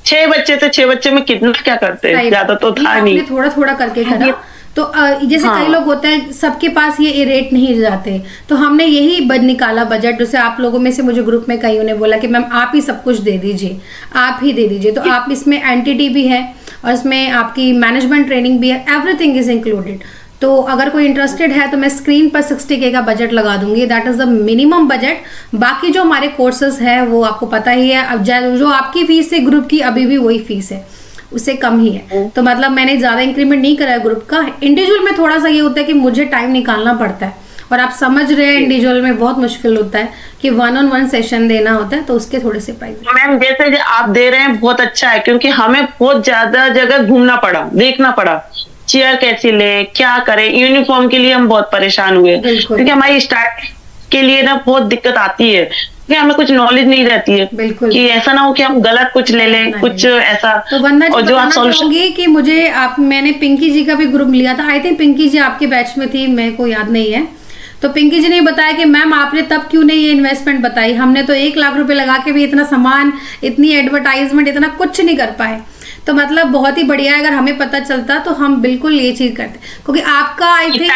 6 बच्चे थे, 6 बच्चे में कितना क्या करते हैं, ज्यादा तो था नहीं, थोड़ा थोड़ा करके करा। तो जैसे कई लोग होते हैं सबके पास ये रेट नहीं जाते, तो हमने यही निकाला बजट। जैसे आप लोगों में से मुझे ग्रुप में कईयों ने बोला कि मैम आप ही सब कुछ दे दीजिए, आप ही दे दीजिए। तो आप इसमें एंटिटी भी है और इसमें आपकी मैनेजमेंट ट्रेनिंग भी है, एवरीथिंग इज इंक्लूडेड। तो अगर कोई इंटरेस्टेड है तो मैं स्क्रीन पर 60K का बजट लगा दूंगी, that is the minimum budget. बाकी जो हमारे कोर्सेज है वो आपको पता ही है, अब जो आपकी फीस है ग्रुप की अभी भी वही फीस है, उससे कम ही है। तो मतलब मैंने ज्यादा इंक्रीमेंट नहीं करा है ग्रुप का। इंडिविजुअल में थोड़ा सा ये होता है कि मुझे टाइम निकालना पड़ता है, और आप समझ रहे हैं इंडिविजुअल में बहुत मुश्किल होता है कि 1-on-1 सेशन देना होता है, तो उसके थोड़े से प्राइस। मैम जैसे आप दे रहे हैं बहुत अच्छा है, क्योंकि हमें बहुत ज्यादा जगह घूमना पड़ा, देखना पड़ा, चेयर कैसी ले, क्या करें, यूनिफॉर्म के लिए हम बहुत परेशान हुए, क्योंकि हमारी स्टार्ट के लिए ना बहुत दिक्कत आती है, कि हमें कुछ नॉलेज नहीं रहती है, कि ऐसा ना हो कि हम गलत कुछ ले लें, कुछ ऐसा। तो वंदना जी बताना चाहूंगी कि मुझे मैंने पिंकी जी का भी ग्रुप लिया था, आई थिंक पिंकी जी आपके बैच में थी, मेरे को याद नहीं है। तो पिंकी जी ने बताया कि मैम आपने तब क्यों नहीं ये इन्वेस्टमेंट बताई, हमने तो 1 लाख रुपए लगा के भी इतना सामान, इतनी एडवर्टाइजमेंट, इतना कुछ नहीं कर पाए। तो मतलब बहुत ही बढ़िया है, अगर हमें पता चलता तो हम बिल्कुल ये चीज करते, क्योंकि आपका आई थिंक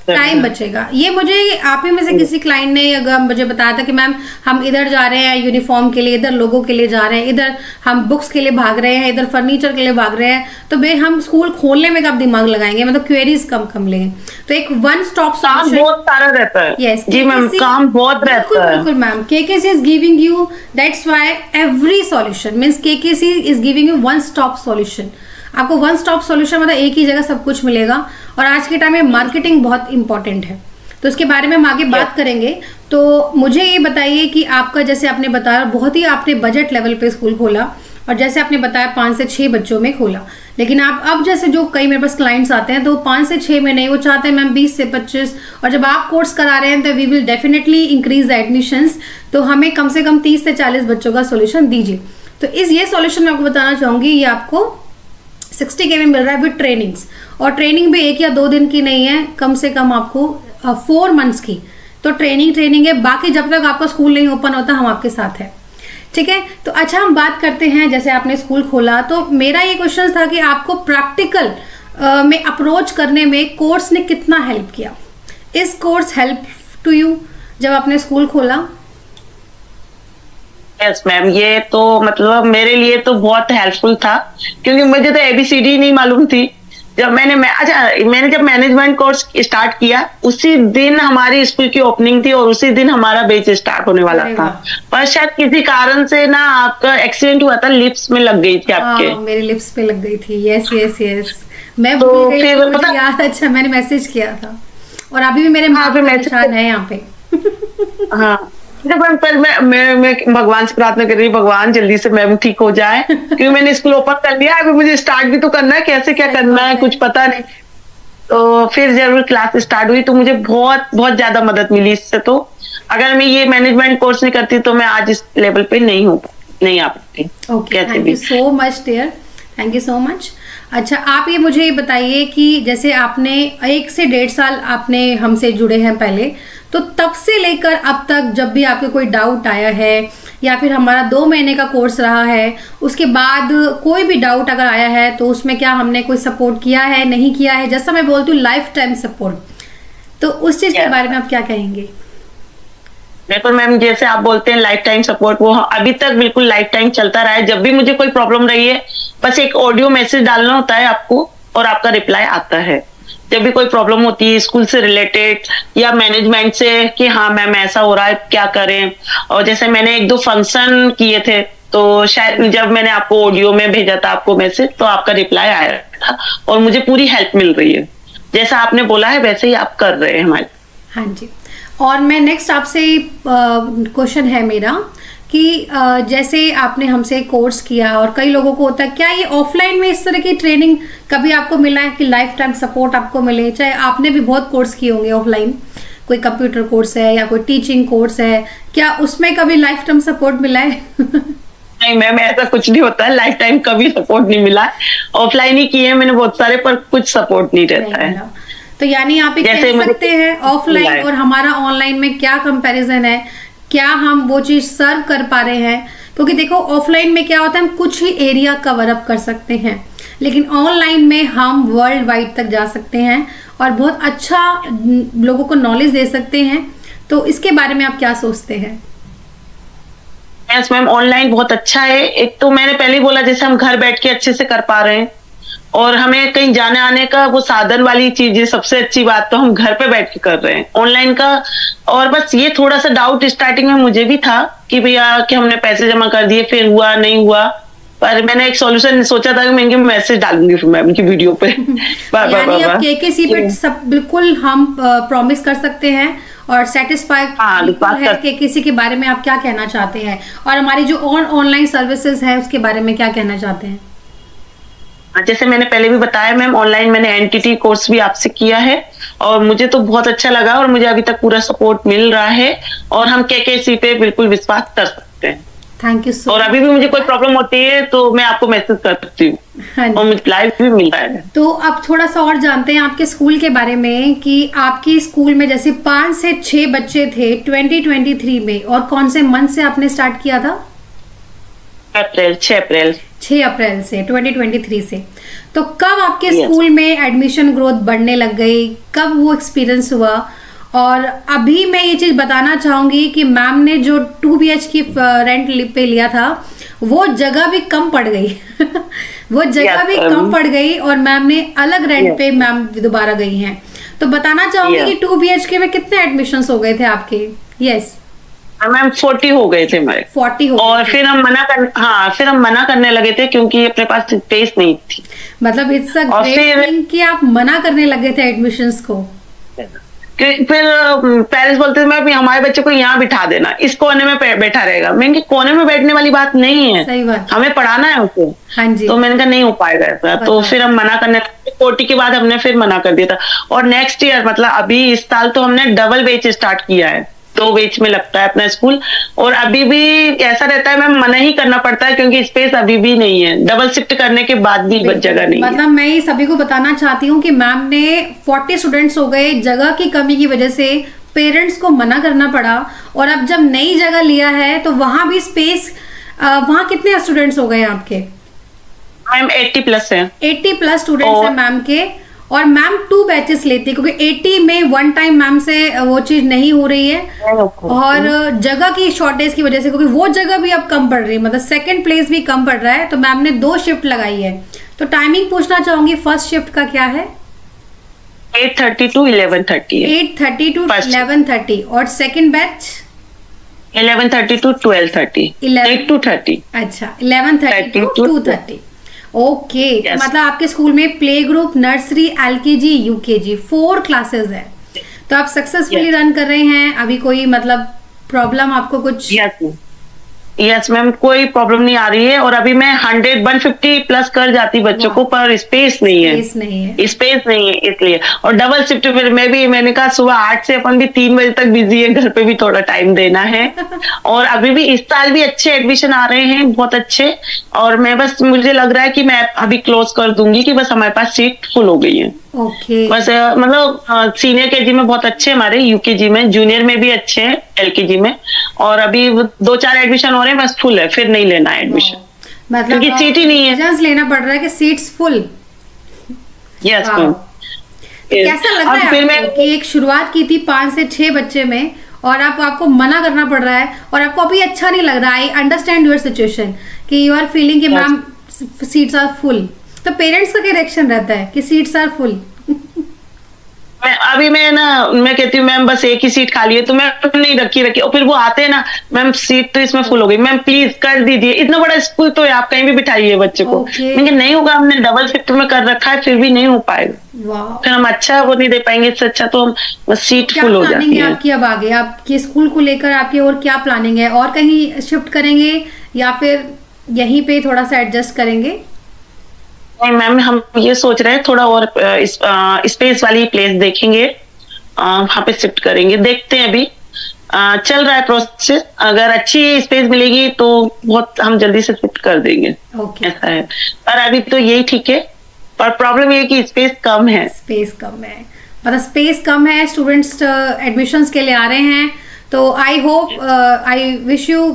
टाइम बचेगा। ये मुझे आप ही में से किसी क्लाइंट ने अगर मुझे बताया था कि मैम हम इधर जा रहे हैं यूनिफॉर्म के लिए, इधर लोगों के लिए जा रहे हैं, इधर हम बुक्स के लिए भाग रहे हैं, इधर फर्नीचर के लिए भाग रहे हैं, तो भाई हम स्कूल खोलने में कब दिमाग लगाएंगे, मतलब क्वेरीज कम लेंगे। तो एक वन स्टॉप सॉल्यूशन बहुत सारा रहता है। यस जी मैम, काम बहुत रहता है। बिल्कुल ma'am, KKC is giving you, that's why every solution means KKC is giving you one stop solution. आपको वन स्टॉप सॉल्यूशन मतलब एक ही जगह सब कुछ मिलेगा। और आज के टाइम में मार्केटिंग बहुत इंपॉर्टेंट है, तो इसके बारे में हम आगे बात करेंगे। तो मुझे ये बताइए कि आपका, जैसे आपने बताया बहुत ही आपने बजट लेवल पे स्कूल खोला, और जैसे आपने बताया 5 से 6 बच्चों में खोला, लेकिन आप अब जैसे जो कई मेरे पास क्लाइंट्स आते हैं तो 5 से 6 में नहीं, वो चाहते हैं मैम 20 से 25, और जब आप कोर्स करा रहे हैं तो we will definitely increase the admissions, तो हमें कम से कम 30 से 40 बच्चों का सोल्यूशन दीजिए। तो ये सोल्यूशन मैं आपको बताना चाहूंगी, ये आपको 60K में मिल रहा है विद ट्रेनिंग्स, और ट्रेनिंग भी 1 या 2 दिन की नहीं है, कम से कम आपको 4 मंथ्स की तो ट्रेनिंग है। बाकी जब तक आपका स्कूल नहीं ओपन होता हम आपके साथ है, ठीक है। तो अच्छा हम बात करते हैं, जैसे आपने स्कूल खोला तो मेरा ये क्वेश्चन था कि आपको प्रैक्टिकल में अप्रोच करने में कोर्स ने कितना हेल्प किया, इस कोर्स हेल्प टू यू जब आपने स्कूल खोला? यस मैम, ये तो मतलब मेरे लिए तो बहुत हेल्पफुल था, क्योंकि मुझे तो ABCD नहीं मालूम थी। जब मैंने जब मैनेजमेंट कोर्स स्टार्ट किया उसी दिन हमारी स्कूल की ओपनिंग थी, और उसी दिन हमारा बैच स्टार्ट होने वाला था, पर शायद किसी कारण से ना आपका एक्सीडेंट हुआ था, लिप्स में लग गई थी आपके। मेरे लिप्स पे लग गई थी। यस मैं तो फिर पता याद, अच्छा मैंने मैसेज किया था, और अभी भी मेरे माँ पे निशान है यहाँ पे। हाँ, पर मैं भगवान से प्रार्थना कर रही हूँ, भगवान जल्दी से मैम ठीक हो जाए, क्योंकि मैंने स्कूल ओपन कर लिया, अभी मुझे स्टार्ट भी तो करना है, कैसे क्या करना है कुछ पता नहीं। तो फिर जरूर क्लास स्टार्ट हुई, तो मुझे बहुत बहुत ज्यादा मदद मिली इससे। तो अगर मैं ये मैनेजमेंट कोर्स नहीं करती तो मैं आज इस लेवल पे नहीं आ पाती। Okay, thank you so much dear, thank you so much. अच्छा आप ये मुझे बताइए कि जैसे आपने 1 से 1.5 साल आपने हमसे जुड़े हैं पहले, तो तब से लेकर अब तक जब भी आपके कोई डाउट आया है, या फिर हमारा 2 महीने का कोर्स रहा है, उसके बाद कोई भी डाउट अगर आया है तो उसमें क्या हमने कोई सपोर्ट किया है, नहीं किया है, जैसा मैं बोलती हूँ लाइफ टाइम सपोर्ट, तो उस चीज के बारे में आप क्या कहेंगे? बिल्कुल मैम, जैसे आप बोलते हैं लाइफ टाइम सपोर्ट, वो अभी तक बिल्कुल लाइफ टाइम चलता रहा है। जब भी मुझे कोई प्रॉब्लम रही है, बस एक ऑडियो मैसेज डालना होता है आपको, और आपका रिप्लाई आता है। जब भी कोई प्रॉब्लम होती है स्कूल से रिलेटेड या मैनेजमेंट से कि हाँ मैम ऐसा हो रहा है, क्या करें। और जैसे मैंने 1-2 फंक्शन किए थे, तो शायद जब मैंने आपको ऑडियो में भेजा था आपको मैसेज, तो आपका रिप्लाई आया था, और मुझे पूरी हेल्प मिल रही है। जैसा आपने बोला है वैसे ही आप कर रहे हैं हमारे। हाँ जी, और मैं नेक्स्ट आपसे क्वेश्चन है मेरा कि जैसे आपने हमसे कोर्स किया, और कई लोगों को होता है, क्या ये ऑफलाइन में इस तरह की ट्रेनिंग कभी आपको मिला है कि लाइफ टाइम सपोर्ट आपको मिले? चाहे आपने भी बहुत कोर्स किए होंगे ऑफलाइन, कोई कंप्यूटर कोर्स है या कोई टीचिंग कोर्स है, क्या उसमें कभी लाइफ टाइम सपोर्ट मिला है? नहीं मैम, ऐसा कुछ नहीं होता है, लाइफ टाइम कभी सपोर्ट नहीं मिला। ऑफलाइन ही किए मैंने बहुत सारे, पर कुछ सपोर्ट नहीं रहता है। तो यानी आप कह सकते हैं ऑफलाइन और हमारा ऑनलाइन में क्या कंपैरिजन है, क्या हम वो चीज सर्व कर पा रहे हैं? क्योंकि देखो ऑफलाइन में क्या होता है, हम कुछ ही एरिया कवर अप कर सकते हैं, लेकिन ऑनलाइन में हम वर्ल्ड वाइड तक जा सकते हैं और बहुत अच्छा लोगों को नॉलेज दे सकते हैं। तो इसके बारे में आप क्या सोचते हैं? यस मैम, ऑनलाइन बहुत अच्छा है। एक तो मैंने पहले ही बोला, जैसे हम घर बैठ के अच्छे से कर पा रहे हैं, और हमें कहीं जाने आने का वो साधन वाली चीजें, सबसे अच्छी बात तो हम घर पे बैठ के कर रहे हैं ऑनलाइन का। और बस ये थोड़ा सा डाउट स्टार्टिंग में मुझे भी था कि भैया कि हमने पैसे जमा कर दिए, फिर हुआ नहीं हुआ, पर मैंने एक सॉल्यूशन सोचा था कि मैं इनके मैसेज डालूंगी फिर मैं उनकी वीडियो पे। यानी अब केकेसी पे सब बिल्कुल हम प्रॉमिस कर सकते हैं और सेटिस्फाई है केकेसी के बारे में आप क्या कहना चाहते हैं, और हमारी जो ऑनलाइन सर्विसेज है उसके बारे में क्या कहना चाहते हैं? जैसे मैंने पहले भी बताया मैम, ऑनलाइन मैंने एनटीटी कोर्स भी आपसे किया है और मुझे तो बहुत अच्छा लगा और मुझे अभी तक पूरा सपोर्ट मिल रहा है और हम केकेसी पे बिल्कुल विश्वास कर सकते हैं। थैंक यू सो। और अभी भी मुझे कोई प्रॉब्लम होती है तो मैं आपको मैसेज कर सकती हूँ और मुझे लाइव भी मिल रहा है। तो अब थोड़ा सा और जानते हैं आपके स्कूल के बारे में कि आपके स्कूल में जैसे 5 से 6 बच्चे थे 2023 में, और कौन से मंथ से आपने स्टार्ट किया था? 6 अप्रैल से 2023 से। तो कब आपके स्कूल में एडमिशन ग्रोथ बढ़ने लग गई, कब वो एक्सपीरियंस हुआ? और अभी मैं ये चीज बताना चाहूंगी कि मैम ने जो 2 BHK रेंट पे लिया था वो जगह भी कम पड़ गई वो जगह भी कम पड़ गई और मैम ने अलग रेंट पे मैम दोबारा गई हैं। तो बताना चाहूंगी कि 2 BHK में कितने एडमिशंस हो गए थे आपके? यस मैम 40 हो गए थे हमारे। 40 हो और फिर हम मना करने लगे थे क्योंकि अपने पास स्पेस नहीं थी। मतलब इट्स अ ग्रेट थिंग कि आप मना करने लगे थे एडमिशंस को। फिर पेरेंट्स बोलते थे मैं हमारे बच्चे को यहाँ बिठा देना, इस कोने में बैठा रहेगा। मैंने कहा कोने में बैठने वाली बात नहीं है, सही बात, हमें पढ़ाना है उसको। हाँ जी। तो मैंने कहा नहीं हो पाएगा ऐसा, तो फिर हम मना करने, 40 के बाद हमने फिर मना कर दिया था। और नेक्स्ट ईयर मतलब अभी इस साल तो हमने डबल बैच स्टार्ट किया है, 2 बैच में लगता है अपना स्कूल। और अभी भी ऐसा रहता है मैम, मना ही करना पड़ता है क्योंकि स्पेस अभी भी नहीं है, डबल शिफ्ट करने के बाद भी जगह नहीं। मतलब मैं ये सभी को बताना चाहती हूँ कि मैम ने 40 स्टूडेंट्स हो गए, जगह की कमी की वजह से पेरेंट्स को मना करना पड़ा, और अब जब नई जगह लिया है तो वहां भी स्पेस, वहां कितने स्टूडेंट्स हो गए आपके? मैम 80+ है। 80+ स्टूडेंट्स है मैम के, और मैम 2 बैचेस लेती है क्योंकि 80 में 1 टाइम मैम से वो चीज नहीं हो रही है, और जगह की शॉर्टेज की वजह से, क्योंकि वो जगह भी अब कम पड़ रही है, मतलब सेकंड प्लेस भी कम पड़ रहा है। तो मैम ने 2 शिफ्ट लगाई है। तो टाइमिंग पूछना चाहूंगी फर्स्ट शिफ्ट का क्या है? 8:30 to 11:30 है। 8:30 to 11:30। और सेकंड बैच 11:30 to 12:30, 8 to 30। अच्छा 11:30 to 2:30। Okay yes. मतलब आपके स्कूल में play group, nursery, LKG, UKG 4 classes है। तो आप सक्सेसफुली रन कर रहे हैं। अभी कोई मतलब प्रॉब्लम आपको कुछ? यस मैम, कोई प्रॉब्लम नहीं आ रही है। और अभी मैं 150+ कर जाती बच्चों को, पर स्पेस नहीं है, स्पेस नहीं है इसलिए। और डबल शिफ्ट फिर मैंने कहा सुबह 8 से अपन भी 3 बजे तक बिजी है, घर पे भी थोड़ा टाइम देना है। और अभी भी इस साल भी अच्छे एडमिशन आ रहे हैं, बहुत अच्छे। और मैं बस, मुझे लग रहा है कि मैं अभी क्लोज कर दूंगी कि बस हमारे पास सीट फुल हो गई है। बस मतलब सीनियर KG में बहुत अच्छे हमारे, UKG में, जूनियर में भी अच्छे हैं, LKG में। और अभी 2-4 एडमिशन हो रहे हैं, बस फुल है, फिर नहीं लेना है एडमिशन, मतलब क्योंकि सीट ही नहीं है, लेना पड़ रहा है कि सीट्स फुल। Yes ma'am. कैसा लग रहा है आपको कि एक शुरुआत की थी 5 से 6 बच्चे में और आपको मना करना पड़ रहा है और आपको अभी अच्छा नहीं लग रहा? आई अंडरस्टैंड योर सिचुएशन कि यू आर फीलिंग कि मैम सीट्स आर फुल। तो पेरेंट्स का क्या रिएक्शन रहता है कि सीट्स आर फुल? मैं कहती हूँ मैम बस एक ही सीट खाली है, तो मैं नहीं रखी। और फिर वो आते हैं ना, मैम सीट तो इसमें फुल हो गई, मैम प्लीज कर दीजिए, इतना बड़ा स्कूल तो है, आप कहीं भी बिठाइए बच्चे को। लेकिन नहीं होगा, हमने डबल शिफ्ट में कर रखा है, फिर भी नहीं हो पाएगा, फिर हम अच्छा वो नहीं दे पाएंगे। इससे अच्छा तो हम बस सीट फुल हो जाती है। आपकी अब आगे आपके स्कूल को लेकर आपकी और क्या प्लानिंग है? और कहीं शिफ्ट करेंगे या फिर यहीं पे थोड़ा सा एडजस्ट करेंगे? नहीं मैम, हम ये सोच रहे हैं थोड़ा और स्पेस वाली प्लेस देखेंगे, वहां पे शिफ्ट करेंगे, देखते हैं। अभी चल रहा है प्रोसेस, अगर अच्छी स्पेस मिलेगी तो बहुत हम जल्दी से शिफ्ट कर देंगे। ऐसा है, पर अभी तो यही ठीक है। पर प्रॉब्लम ये है कि स्पेस कम है। मतलब स्पेस कम है, स्टूडेंट्स एडमिशंस के लिए आ रहे हैं। तो I hope, I wish you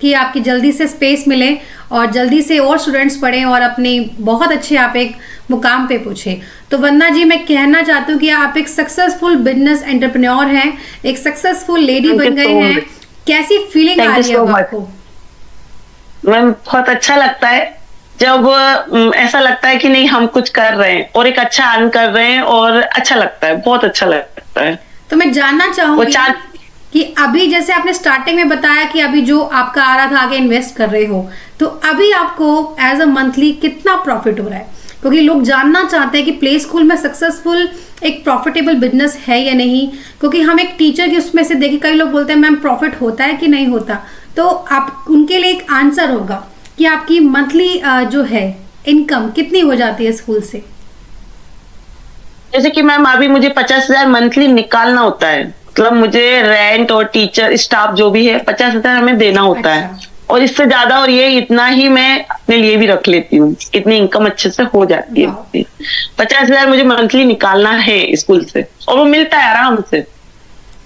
कि आपकी जल्दी से स्पेस मिले और जल्दी से और स्टूडेंट्स पढ़ें और अपनी बहुत अच्छे आप एक मुकाम पे पूछे। तो वंदना जी, मैं कहना चाहती हूँ कि आप एक सक्सेसफुल बिजनेस एंटरप्रेन्योर हैं, एक सक्सेसफुल लेडी बन गए हैं। कैसी फीलिंग आ रही है आपको? मैम बहुत अच्छा लगता है जब ऐसा लगता है कि नहीं हम कुछ कर रहे हैं और एक अच्छा अर्न कर रहे हैं और अच्छा लगता है, बहुत अच्छा लगता है। तो मैं जानना चाहूंगी कि अभी जैसे आपने स्टार्टिंग में बताया कि अभी जो आपका आ रहा था आगे इन्वेस्ट कर रहे हो, तो अभी आपको एज अ मंथली कितना प्रॉफिट हो रहा है? क्योंकि लोग जानना चाहते हैं कि प्ले स्कूल में सक्सेसफुल एक प्रॉफिटेबल बिजनेस है या नहीं। क्योंकि हम एक टीचर के उसमें से देखे, कई लोग बोलते हैं मैम प्रॉफिट होता है कि नहीं होता, तो आप उनके लिए एक आंसर होगा कि आपकी मंथली जो है इनकम कितनी हो जाती है स्कूल से? जैसे कि मैम अभी मुझे 50,000 मंथली निकालना होता है, मतलब मुझे रेंट और टीचर स्टाफ जो भी है 50,000 हमें देना होता है, और इससे ज्यादा और ये इतना ही मैं अपने लिए भी रख लेती हूँ, इतनी इनकम अच्छे से हो जाती है। 50,000 मुझे मंथली निकालना है स्कूल से, और वो मिलता है आराम से।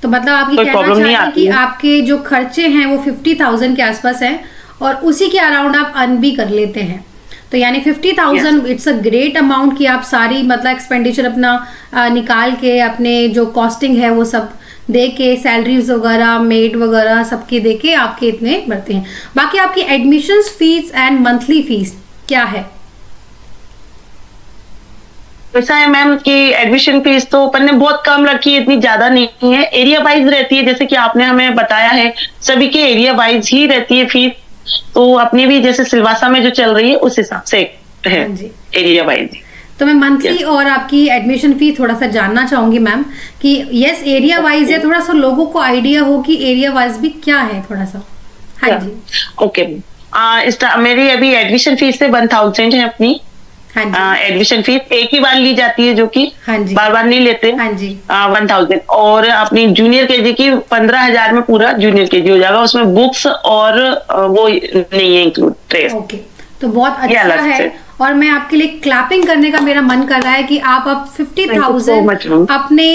तो मतलब आपकी कहना चाहते हैं कि आपके जो खर्चे हैं वो 50,000 के आसपास है और उसी के अराउंड आप अर्न भी कर लेते हैं। तो यानी 50,000 इट्स अ ग्रेट अमाउंट कि आप सारी मतलब एक्सपेंडिचर अपना निकाल के, अपने जो कॉस्टिंग है वो सब दे के, सैलरीज वगैरह, मेड वगैरह सबके दे के आपके इतने बढ़ते हैं। बाकी आपकी admission fees and monthly fees क्या है? ऐसा है मैम कि एडमिशन फीस तो अपन ने बहुत कम रखी है, इतनी ज्यादा नहीं है, एरिया वाइज रहती है। जैसे कि आपने हमें बताया है सभी के एरिया वाइज ही रहती है फीस, तो अपनी भी जैसे सिलवासा में जो चल रही है उस हिसाब से है एरिया वाइज। तो मैं मंथली और आपकी एडमिशन फी थोड़ा सा जानना चाहूंगी मैम कि यस एरिया वाइज है, थोड़ा सा लोगों को आइडिया हो कि एरिया वाइज भी क्या है थोड़ा सा। हाँ जी ओके। मेरी अभी एडमिशन फीस है 1,000 है अपनी। एडमिशन फीस एक ही बार ली जाती है, जो कि बार बार नहीं लेते। 1,000। और अपनी जूनियर केजी की 15,000 में पूरा जूनियर केजी हो जाएगा, उसमें बुक्स और वो नहीं है इंक्लूड ड्रेस। ओके, तो बहुत अच्छा है। और मैं आपके लिए क्लैपिंग करने का मेरा मन कर रहा है कि आप अब 50,000 अपने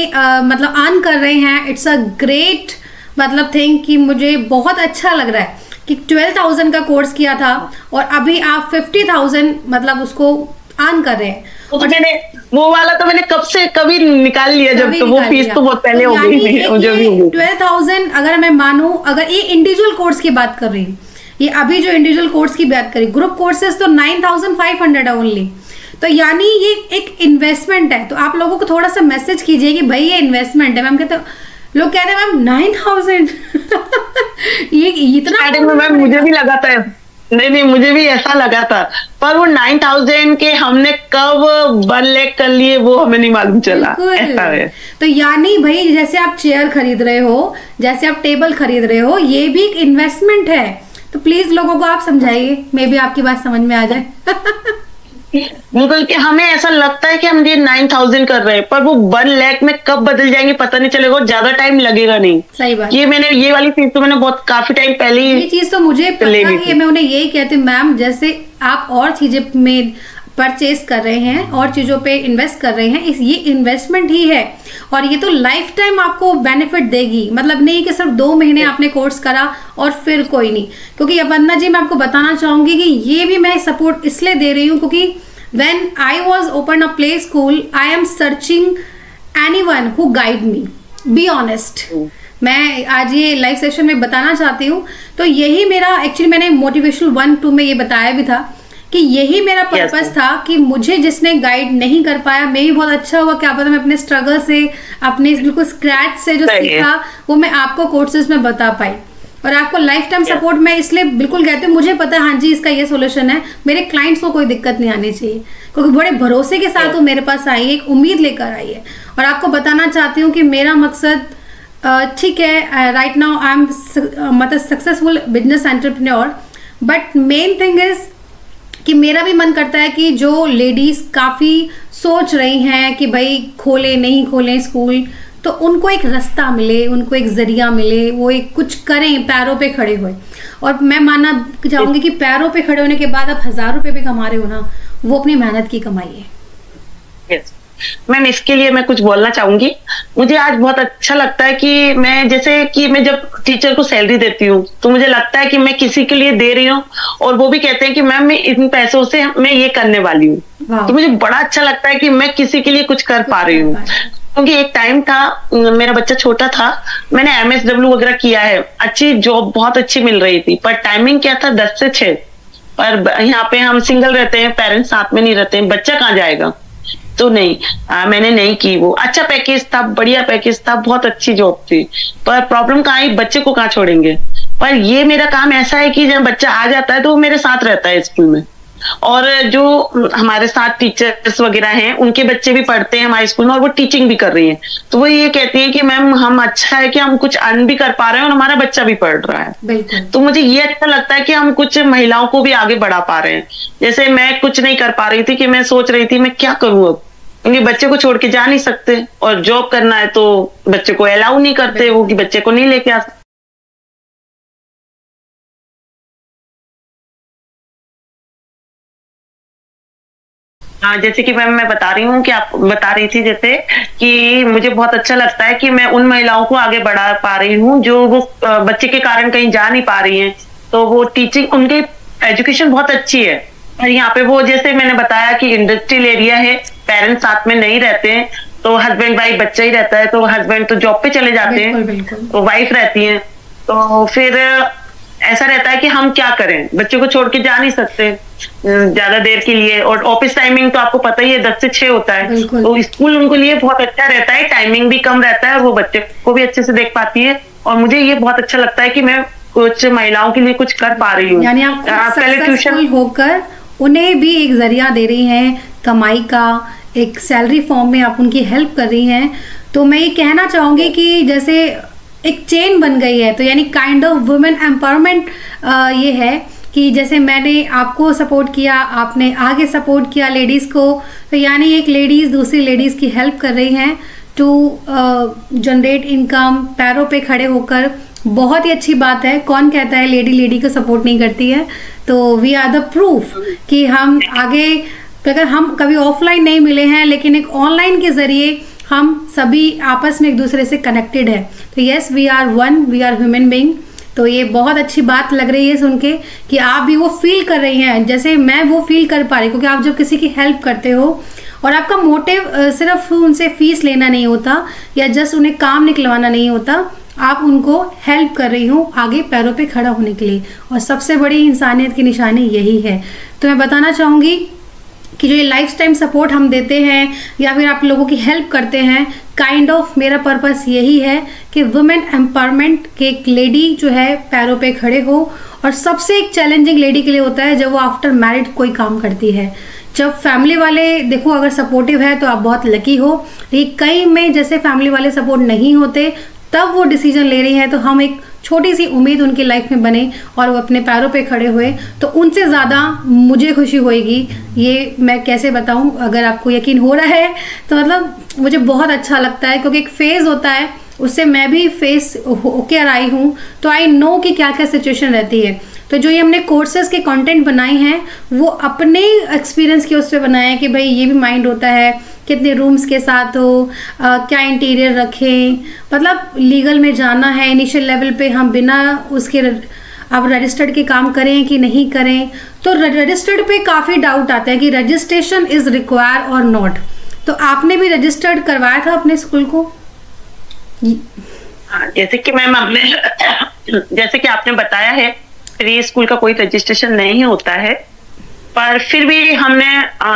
मतलब अर्न कर रहे हैं। इट्स अ ग्रेट मतलब थिंग कि मुझे बहुत अच्छा लग रहा है कि 12,000 का कोर्स किया था और अभी आप 50,000 मतलब उसको अर्न कर रहे हैं। और मैंने वो वाला तो मैंने कभी निकाल लिया, जब तो वो फीस तो बहुत पहले हो गई। 12,000 अगर मैं मानूं, अगर ये इंडिविजुअल कोर्स की बात कर रही हूँ, ये अभी जो इंडिविजुअल कोर्स की बात करें, ग्रुप कोर्सेज तो 9,500 है ओनली। तो यानी ये एक इन्वेस्टमेंट है। तो आप लोगों को थोड़ा सा मैसेज कीजिए कि भाई ये इन्वेस्टमेंट है। मैम कहते लोग कहते हैं मैम 9,000 ये इतना। मैम मुझे भी लगा था, नहीं मुझे भी ऐसा लगा था, पर वो 9,000 के हमने कब 1 लाख कर लिए वो हमें नहीं मालूम चला। ऐसा है। तो यानी भाई जैसे आप चेयर खरीद रहे हो, जैसे आप टेबल खरीद रहे हो, ये भी एक इन्वेस्टमेंट है। तो प्लीज लोगों को आप समझाइए, मे बी आपकी बात समझ में आ जाए। बिल्कुल कि हमें ऐसा लगता है कि हम ये 9,000 कर रहे हैं, पर वो 1 लाख में कब बदल जाएंगे पता नहीं चलेगा, और ज्यादा टाइम लगेगा नहीं। सही बात। ये वाली चीज तो मैंने बहुत काफी टाइम पहले ही, ये चीज तो मुझे पता है। मैं उन्हें यही कहती हूँ मैम, जैसे आप और चीजें में परचेज कर रहे हैं और चीजों पे इन्वेस्ट कर रहे हैं, ये इन्वेस्टमेंट ही है और ये तो लाइफ टाइम आपको बेनिफिट देगी। मतलब नहीं कि सिर्फ 2 महीने आपने कोर्स करा और फिर कोई नहीं। क्योंकि वंदना जी मैं आपको बताना चाहूंगी कि ये भी मैं सपोर्ट इसलिए दे रही हूँ क्योंकि when I was open a play school, I am searching anyone who guide me. Be honest. मैं आज ये लाइव सेशन में बताना चाहती हूँ, तो यही मेरा एक्चुअली मैंने मोटिवेशनल 1-2 में ये बताया भी था कि यही मेरा पर्पस था कि मुझे जिसने गाइड नहीं कर पाया, मैं भी बहुत अच्छा हुआ, क्या पता मैं अपने स्ट्रगल से, अपने बिल्कुल स्क्रैच से जो सीखा वो मैं आपको कोर्सेज में बता पाई। और आपको लाइफ टाइम सपोर्ट मैं इसलिए बिल्कुल कहती हूँ, मुझे पता है हाँ जी इसका ये सोल्यूशन है, मेरे क्लाइंट्स को कोई दिक्कत नहीं आनी चाहिए, क्योंकि बड़े भरोसे के साथ वो मेरे पास आई है, एक उम्मीद लेकर आई है। और आपको बताना चाहती हूँ कि मेरा मकसद ठीक है, राइट नाउ आई एम मतलब successful business entrepreneur, but main thing is कि मेरा भी मन करता है कि जो लेडीज काफ़ी सोच रही हैं कि भाई खोले नहीं खोलें स्कूल, तो उनको एक रास्ता मिले, उनको एक जरिया मिले, वो एक कुछ करें, पैरों पे खड़े हुए। और मैं मानना चाहूँगी कि पैरों पे खड़े होने के बाद आप 1,000 रुपये भी कमा रहे हो ना, वो अपनी मेहनत की कमाई है। मैम इसके लिए मैं कुछ बोलना चाहूंगी। मुझे आज बहुत अच्छा लगता है कि मैं जैसे कि मैं जब टीचर को सैलरी देती हूँ तो मुझे लगता है कि मैं किसी के लिए दे रही हूँ और वो भी कहते हैं कि मैम मैं इन पैसों से मैं ये करने वाली हूँ। तो मुझे बड़ा अच्छा लगता है कि मैं किसी के लिए कुछ कर पा रही हूँ। क्योंकि एक टाइम था, मेरा बच्चा छोटा था, मैंने MSW वगैरह किया है, अच्छी जॉब बहुत अच्छी मिल रही थी, पर टाइमिंग क्या था 10 से 6, पर यहाँ पे हम सिंगल रहते हैं, पेरेंट्स साथ में नहीं रहते हैं, बच्चा कहाँ जाएगा? तो नहीं, मैंने नहीं की। वो अच्छा पैकेज था, बढ़िया पैकेज था, बहुत अच्छी जॉब थी, पर प्रॉब्लम कहाँ आई, बच्चे को कहाँ छोड़ेंगे। पर ये मेरा काम ऐसा है कि जब बच्चा आ जाता है तो वो मेरे साथ रहता है स्कूल में, और जो हमारे साथ टीचर्स वगैरह हैं उनके बच्चे भी पढ़ते हैं हमारे स्कूल में और वो टीचिंग भी कर रही हैं, तो वो ये कहती हैं कि मैम हम अच्छा है कि हम कुछ अर्न भी कर पा रहे हैं और हमारा बच्चा भी पढ़ रहा है। तो मुझे ये अच्छा लगता है कि हम कुछ महिलाओं को भी आगे बढ़ा पा रहे हैं। जैसे मैं कुछ नहीं कर पा रही थी कि मैं सोच रही थी मैं क्या करूं अब, क्योंकि बच्चे को छोड़ के जा नहीं सकते और जॉब करना है तो बच्चे को अलाउ नहीं करते वो कि बच्चे को नहीं लेके आ सकते। हाँ, जैसे कि मैम मैं बता रही हूँ कि आप बता रही थी जैसे कि मुझे बहुत अच्छा लगता है कि मैं उन महिलाओं को आगे बढ़ा पा रही हूँ जो वो बच्चे के कारण कहीं जा नहीं पा रही हैं, तो वो टीचिंग उनकी एजुकेशन बहुत अच्छी है। और यहाँ पे वो जैसे मैंने बताया कि इंडस्ट्रियल एरिया है, पेरेंट्स साथ में नहीं रहते हैं, तो हस्बैंड वाइफ बच्चा ही रहता है, तो हस्बैंड तो जॉब पे चले जाते हैं, तो वाइफ रहती है, तो फिर ऐसा रहता है कि हम क्या करें, बच्चे को छोड़ के जा नहीं सकते ज्यादा देर के लिए, और ऑफिस टाइमिंग तो आपको पता ही है 10 से 6 होता है, तो स्कूल उनको लिए बहुत अच्छा रहता है, टाइमिंग भी कम रहता है और वो बच्चे को भी अच्छे से देख पाती है, और मुझे ये बहुत अच्छा लगता है कि मैं कुछ महिलाओं के लिए कुछ कर पा रही हूँ। यानी आप पहले ट्यूशन होकर उन्हें भी एक जरिया दे रही हैं कमाई का, एक सैलरी फॉर्म में आप उनकी हेल्प कर रही हैं। तो मैं ये कहना चाहूंगी कि जैसे एक चेन बन गई है, तो यानी काइंड ऑफ वुमेन एम्पावरमेंट ये है कि जैसे मैंने आपको सपोर्ट किया, आपने आगे सपोर्ट किया लेडीज़ को, तो यानी एक लेडीज़ दूसरी लेडीज़ की हेल्प कर रही हैं टू जनरेट इनकम, पैरों पे खड़े होकर। बहुत ही अच्छी बात है, कौन कहता है लेडी लेडी को सपोर्ट नहीं करती है। तो वी आर द प्रूफ कि हम आगे, अगर हम कभी ऑफलाइन नहीं मिले हैं लेकिन एक ऑनलाइन के जरिए हम सभी आपस में एक दूसरे से कनेक्टेड है, तो yes we are one, we are human being. तो ये बहुत अच्छी बात लग रही है सुन के कि आप भी वो फील कर रही हैं जैसे मैं वो फील कर पा रही, क्योंकि आप जब किसी की हेल्प करते हो और आपका मोटिव सिर्फ उनसे फीस लेना नहीं होता या जस्ट उन्हें काम निकलवाना नहीं होता, आप उनको हेल्प कर रही हो आगे पैरों पे खड़ा होने के लिए, और सबसे बड़ी इंसानियत की निशानी यही है। तो मैं बताना चाहूँगी कि जो ये लाइफ टाइम सपोर्ट हम देते हैं या फिर आप लोगों की हेल्प करते हैं, काइंड ऑफ मेरा पर्पस यही है कि वुमेन एम्पावरमेंट के एक लेडी जो है पैरों पे खड़े हो। और सबसे एक चैलेंजिंग लेडी के लिए होता है जब वो आफ्टर मैरिड कोई काम करती है, जब फैमिली वाले देखो अगर सपोर्टिव है तो आप बहुत लकी हो, लेकिन कई में जैसे फैमिली वाले सपोर्ट नहीं होते तब वो डिसीजन ले रही है, तो हम एक छोटी सी उम्मीद उनकी लाइफ में बने और वो अपने पैरों पे खड़े हुए, तो उनसे ज़्यादा मुझे खुशी होएगी। ये मैं कैसे बताऊं, अगर आपको यकीन हो रहा है तो मतलब मुझे बहुत अच्छा लगता है, क्योंकि एक फेज़ होता है, उससे मैं भी फेस होकर आई हूँ, तो आई नो कि क्या क्या सिचुएशन रहती है। तो जो ये हमने कोर्सेज के कंटेंट बनाए हैं वो अपने एक्सपीरियंस के उस पर बनाए हैं कि भाई ये भी माइंड होता है, कितने रूम्स के साथ हो, क्या इंटीरियर रखें, मतलब लीगल में जाना है इनिशियल लेवल पे, हम बिना उसके अब रजिस्टर्ड के काम करें कि नहीं करें। तो रजिस्टर्ड पे काफ़ी डाउट आता है कि रजिस्ट्रेशन इज़ रिक्वायर और नॉट। तो आपने भी रजिस्टर्ड करवाया था अपने स्कूल को? जैसे कि मैम आपने जैसे कि आपने बताया है प्री स्कूल का कोई रजिस्ट्रेशन नहीं होता है, पर फिर भी हमने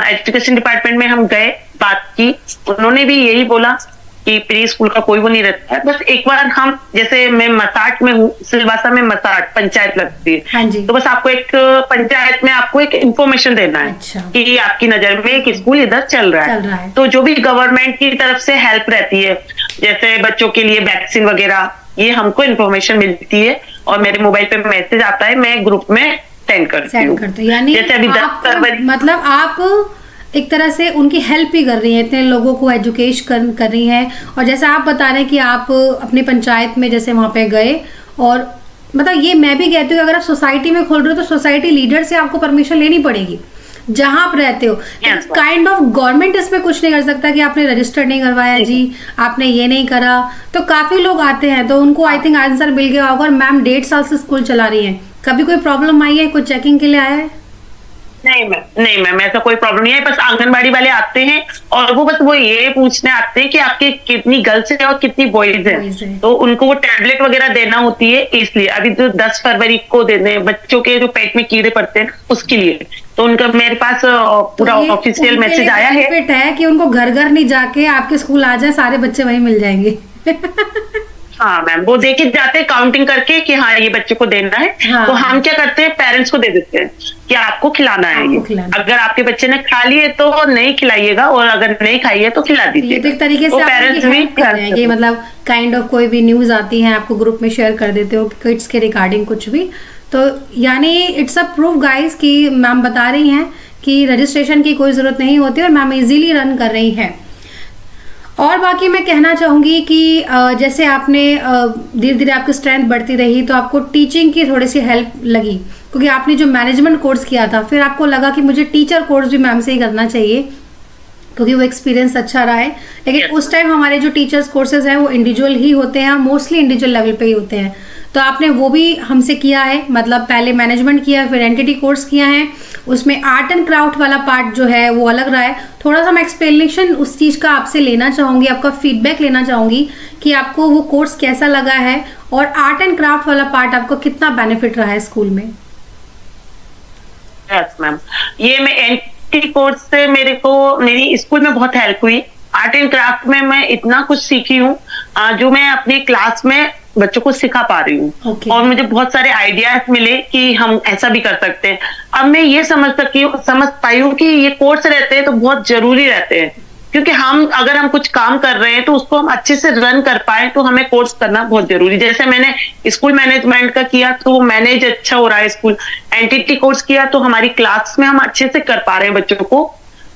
एजुकेशन डिपार्टमेंट में हम गए, बात की, उन्होंने भी यही बोला कि प्री स्कूल का कोई वो नहीं रहता है। बस एक बार हम, जैसे मैं मसाट में हूँ, सिलवासा में मसाट पंचायत लगती है, हाँ जी। तो बस आपको एक पंचायत में आपको एक इंफॉर्मेशन देना है। अच्छा। कि आपकी नजर में एक स्कूल इधर चल रहा है। तो जो भी गवर्नमेंट की तरफ से हेल्प रहती है, जैसे बच्चों के लिए वैक्सीन वगैरह, ये हमको इन्फॉर्मेशन मिलती है और मेरे मोबाइल पे मैसेज आता है, मैं ग्रुप में सेंड करती हूँ। यानी जैसे अभी मतलब आप एक तरह से उनकी हेल्प ही कर रही हैं, इतने लोगों को एजुकेश कर रही हैं। और जैसे आप बता रहे हैं कि आप अपनी पंचायत में जैसे वहाँ पे गए, और मतलब ये मैं भी कहती हूँ अगर आप सोसाइटी में खोल रहे हो तो सोसाइटी लीडर से आपको परमिशन लेनी पड़ेगी जहाँ आप रहते हो। काइंड ऑफ गवर्नमेंट इसमें कुछ नहीं कर सकता कि आपने रजिस्टर नहीं करवाया जी, आपने ये नहीं करा। तो काफी लोग आते हैं तो उनको आई थिंक आंसर मिल गया होगा। और मैम 1.5 साल से स्कूल चला रही हैं, कभी कोई प्रॉब्लम आई है, कोई चेकिंग के लिए आया है? नहीं मैम ऐसा कोई प्रॉब्लम नहीं है। बस आंगनबाड़ी वाले आते हैं और वो ये पूछने आते हैं कि आपके कितनी गर्ल्स है और कितनी बॉयज है, तो उनको वो टैबलेट वगैरह देना होती है, इसलिए अभी तो 10 फरवरी को देने बच्चों के जो पेट में कीड़े पड़ते हैं उसके लिए, तो उनका मेरे पास पूरा ऑफिशियल मैसेज आया है कि उनको घर घर नहीं जाके आपके स्कूल आ जाए, सारे बच्चे वहीं मिल जाएंगे। हाँ मैम, वो देके जाते हैं काउंटिंग करके कि हाँ ये बच्चे को देना है। हाँ। तो हम क्या करते हैं, पेरेंट्स को दे देते हैं कि आपको खिलाना है ये। अगर आपके बच्चे ने खा लिए तो नहीं खिलाइएगा, और अगर नहीं खाई है तो खिला दीजिए। तो एक तरीके से पेरेंट्स भी कर रहे हैं कि मतलब काइंड ऑफ कोई भी न्यूज आती है आपको ग्रुप में शेयर कर देते हो किड्स के रिगार्डिंग कुछ भी, तो यानी इट्स अ प्रूफ गाइस कि मैम बता रही हैं कि रजिस्ट्रेशन की कोई जरूरत नहीं होती और मैम इजीली रन कर रही है। और बाकी मैं कहना चाहूँगी कि जैसे आपने धीरे धीरे आपकी स्ट्रेंथ बढ़ती रही तो आपको टीचिंग की थोड़ी सी हेल्प लगी, क्योंकि आपने जो मैनेजमेंट कोर्स किया था फिर आपको लगा कि मुझे टीचर कोर्स भी मैम से ही करना चाहिए क्योंकि वो एक्सपीरियंस अच्छा रहा है। लेकिन उस टाइम हमारे जो टीचर्स कोर्सेज हैं वो इंडिविजुअल ही होते हैं, मोस्टली इंडिविजुअल लेवल पे ही होते हैं, तो आपने वो भी हमसे किया है। मतलब पहले मैनेजमेंट किया फिर एंटिटी कोर्स किया है, उसमें आर्ट एंड क्राफ्ट वाला पार्ट जो है वो अलग रहा है। थोड़ा सा मैं एक्सप्लेनेशन उस चीज़ का आपसे लेना चाहूँगी, आपका फीडबैक लेना चाहूँगी कि आपको वो कोर्स कैसा लगा है और आर्ट एंड क्राफ्ट वाला पार्ट आपको कितना बेनिफिट रहा है स्कूल में। यस मैम, ये मैं एंटिटी कोर्स से मेरी स्कूल में बहुत हेल्प हुई। आर्ट एंड क्राफ्ट में मैं इतना कुछ सीखी हूँ जो मैं अपनी क्लास में बच्चों को सिखा पा रही हूँ। और मुझे बहुत सारे आइडियाज मिले कि हम ऐसा भी कर सकते हैं। अब मैं ये समझ पाई हूँ कि ये कोर्स रहते हैं तो बहुत जरूरी रहते हैं, क्योंकि अगर हम कुछ काम कर रहे हैं तो उसको हम अच्छे से रन कर पाए तो हमें कोर्स करना बहुत जरूरी। जैसे मैंने स्कूल मैनेजमेंट का किया तो वो मैनेज अच्छा हो रहा है स्कूल। एंटिटी कोर्स किया तो हमारी क्लास में हम अच्छे से कर पा रहे हैं बच्चों को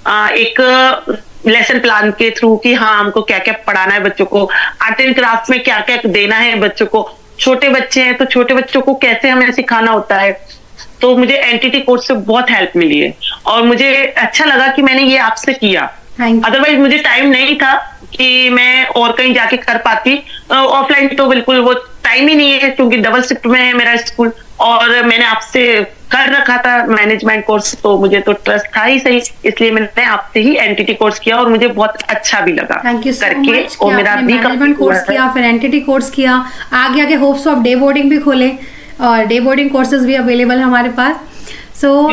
एक लेसन प्लान के थ्रू कि हाँ हमको क्या क्या पढ़ाना है बच्चों को, आर्ट एंड क्राफ्ट में क्या क्या देना है बच्चों को। छोटे बच्चे हैं तो छोटे बच्चों को कैसे हमें सिखाना होता है, तो मुझे एंटिटी कोर्स से बहुत हेल्प मिली है और मुझे अच्छा लगा कि मैंने ये आपसे किया। अदरवाइज मुझे टाइम नहीं था कि मैं और कहीं जाके कर पाती। ऑफलाइन तो बिल्कुल वो टाइम ही नहीं है क्योंकि डबल शिफ्ट में है मेरा स्कूल, और मैंने आपसे कर रखा था मैनेजमेंट कोर्स तो मुझे तो ट्रस्ट था ही सही, इसलिए मैंने आपसे ही एंटिटी कोर्स किया और मुझे बहुत अच्छा भी लगा करके। और मेरा मैनेजमेंट कोर्स किया फिर एंटिटी कोर्स किया, आगे होप्स ऑफ डे बोर्डिंग भी खोले और डे बोर्डिंग कोर्सेज भी अवेलेबल है हमारे पास। सो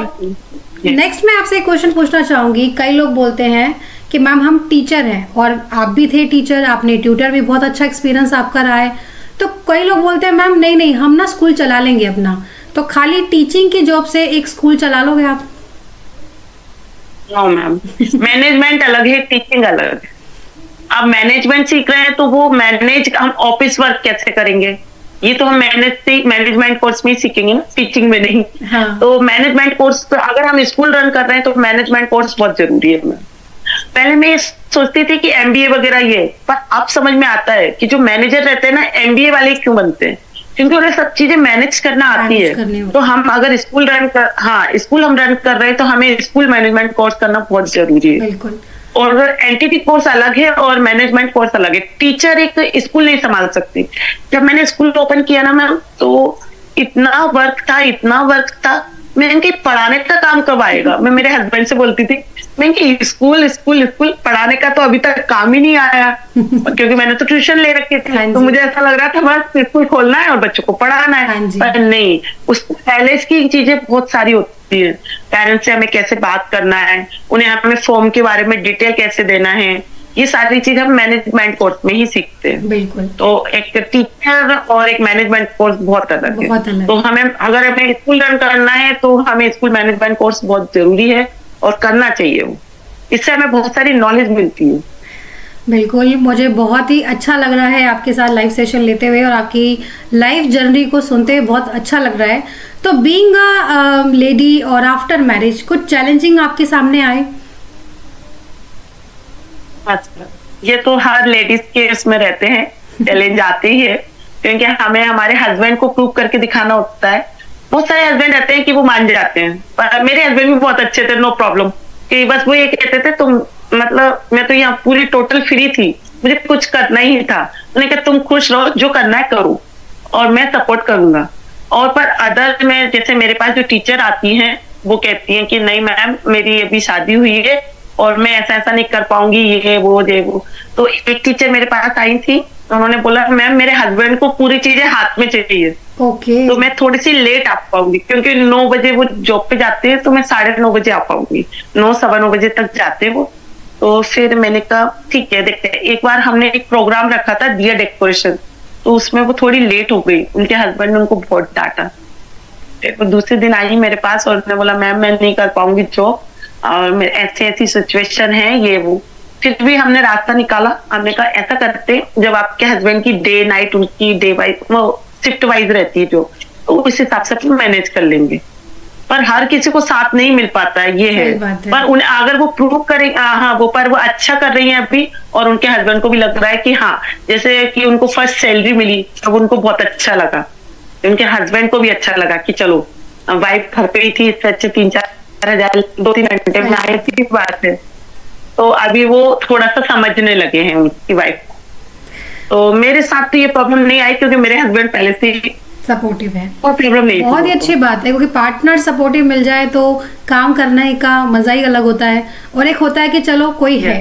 नेक्स्ट मैं आपसे एक क्वेश्चन पूछना चाहूंगी। कई लोग बोलते हैं कि मैम हम टीचर हैं और आप भी थे टीचर, आपने ट्यूटर भी बहुत अच्छा एक्सपीरियंस आपका रहा है, तो कई लोग बोलते हैं मैम नहीं हम ना स्कूल चला लेंगे अपना, तो खाली टीचिंग की जॉब से एक स्कूल चला लोगे आप? नो मैम, मैनेजमेंट अलग है, टीचिंग अलग है। अब मैनेजमेंट सीख रहे हैं तो वो हम ऑफिस वर्क कैसे करेंगे, ये तो हम मैनेजमेंट कोर्स में ही सीखेंगे ना, टीचिंग में नहीं। हाँ। तो मैनेजमेंट कोर्स अगर हम स्कूल रन कर रहे हैं तो मैनेजमेंट कोर्स बहुत जरूरी है। पहले मैं ये सोचती थी कि एमबीए वगैरह ये, पर अब समझ में आता है कि जो मैनेजर रहते हैं ना एमबीए वाले क्यों बनते हैं, क्योंकि उन्हें सब चीजें मैनेज करना आती है। तो हम अगर स्कूल हम रन कर रहे हैं तो हमें स्कूल मैनेजमेंट कोर्स करना बहुत जरूरी है। बिल्कुल। और एंटिटी कोर्स अलग है और मैनेजमेंट कोर्स अलग है। टीचर एक स्कूल नहीं संभाल सकती। जब मैंने स्कूल ओपन किया ना मैम तो इतना वर्क था, मैं इनके पढ़ाने का काम कब आएगा। मैं मेरे हस्बैंड से बोलती थी, मैं स्कूल पढ़ाने का तो अभी तक काम ही नहीं आया क्योंकि मैंने तो ट्यूशन ले रखी थी। तो मुझे ऐसा लग रहा था बस स्कूल खोलना है और बच्चों को पढ़ाना है। पर नहीं, उस पहले की चीजें बहुत सारी होती है। पेरेंट्स से हमें कैसे बात करना है, उन्हें हमें फॉर्म के बारे में डिटेल कैसे देना है, ये सारी चीज हम मैनेजमेंट कोर्स में ही सीखते हैं। बिल्कुल। तो एक टीचर और एक मैनेजमेंट कोर्स बहुत अलग है। तो अगर हमें स्कूल रन करना है तो हमें स्कूल मैनेजमेंट कोर्स बहुत जरूरी है और करना चाहिए वो, इससे हमें बहुत सारी नॉलेज मिलती है। बिल्कुल, मुझे बहुत ही अच्छा लग रहा है आपके साथ लाइव सेशन लेते हुए और आपकी लाइफ जर्नी को सुनते हुए बहुत अच्छा लग रहा है। तो बीइंग अ लेडी और आफ्टर मैरिज कुछ चैलेंजिंग आपके सामने आए? ये तो हर लेडीज के इसमें रहते हैं, चैलेंज आते ही है, क्योंकि हमें हमारे हस्बैंड को प्रूव करके दिखाना होता है। बहुत सारे हस्बैंड रहते हैं कि वो मान जाते हैं, पर मेरे हस्बैंड भी बहुत अच्छे थे, नो प्रॉब्लम, कि बस वो ये कहते थे तुम मतलब मैं तो यहाँ पूरी टोटल फ्री थी, मुझे कुछ करना ही था। उन्होंने कहा तुम खुश रहो, जो करना है करो और मैं सपोर्ट करूंगा। और पर अदर में जैसे मेरे पास जो टीचर आती हैं वो कहती हैं कि नहीं मैम मेरी अभी शादी हुई है और मैं ऐसा ऐसा नहीं कर पाऊंगी, ये वो। तो एक टीचर मेरे पास आई थी, उन्होंने बोला मैम मेरे हस्बैंड को पूरी चीजें हाथ में चाहिए। तो मैं थोड़ी सी लेट आ पाऊंगी क्योंकि 9 बजे वो जॉब पे जाते हैं, तो मैं 9:30 बजे आ पाऊंगी, 9 सवा 9 बजे तक जाते हैं वो। तो फिर मैंने कहा ठीक है देखते हैं। एक बार हमने एक प्रोग्राम रखा था दिया डेकोरेशन, तो उसमें वो थोड़ी लेट हो गई, उनके हस्बैंड ने उनको बहुत डांटा। वो दूसरे दिन आई मेरे पास और उन्होंने बोला मैम मैं नहीं कर पाऊंगी जॉब और ऐसी ऐसी सिचुएशन है, ये वो। फिर भी हमने रास्ता निकाला, हमने कहा ऐसा करते जब आपके हस्बैंड की डे नाइट उनकी डे वाइज वो शिफ्ट वाइज रहती है जो, तो उस हिसाब से अपन मैनेज कर लेंगे। पर हर किसी को साथ नहीं मिल पाता है, ये है। पर उन्हें अगर वो प्रूव करें हाँ वो पर वो अच्छा कर रही है अभी, और उनके हस्बैंड को भी लग रहा है कि हाँ जैसे कि उनको फर्स्ट सैलरी मिली तब उनको बहुत अच्छा लगा, उनके हस्बैंड को भी अच्छा लगा कि चलो वाइफ घर पे ही थी, इससे अच्छे 3-4 हजार 2-3 घंटे में आई थी बात है। तो अभी वो थोड़ा सा समझने लगे हैं उनकी वाइफ। तो मेरे साथ तो ये प्रॉब्लम नहीं आई क्योंकि मेरे हस्बैंड पहले से सपोर्टिव है, प्रॉब्लम नहीं। बहुत ही अच्छी बात है क्योंकि पार्टनर सपोर्टिव मिल जाए तो काम करने का मजा ही अलग होता है। और एक होता है कि चलो कोई है।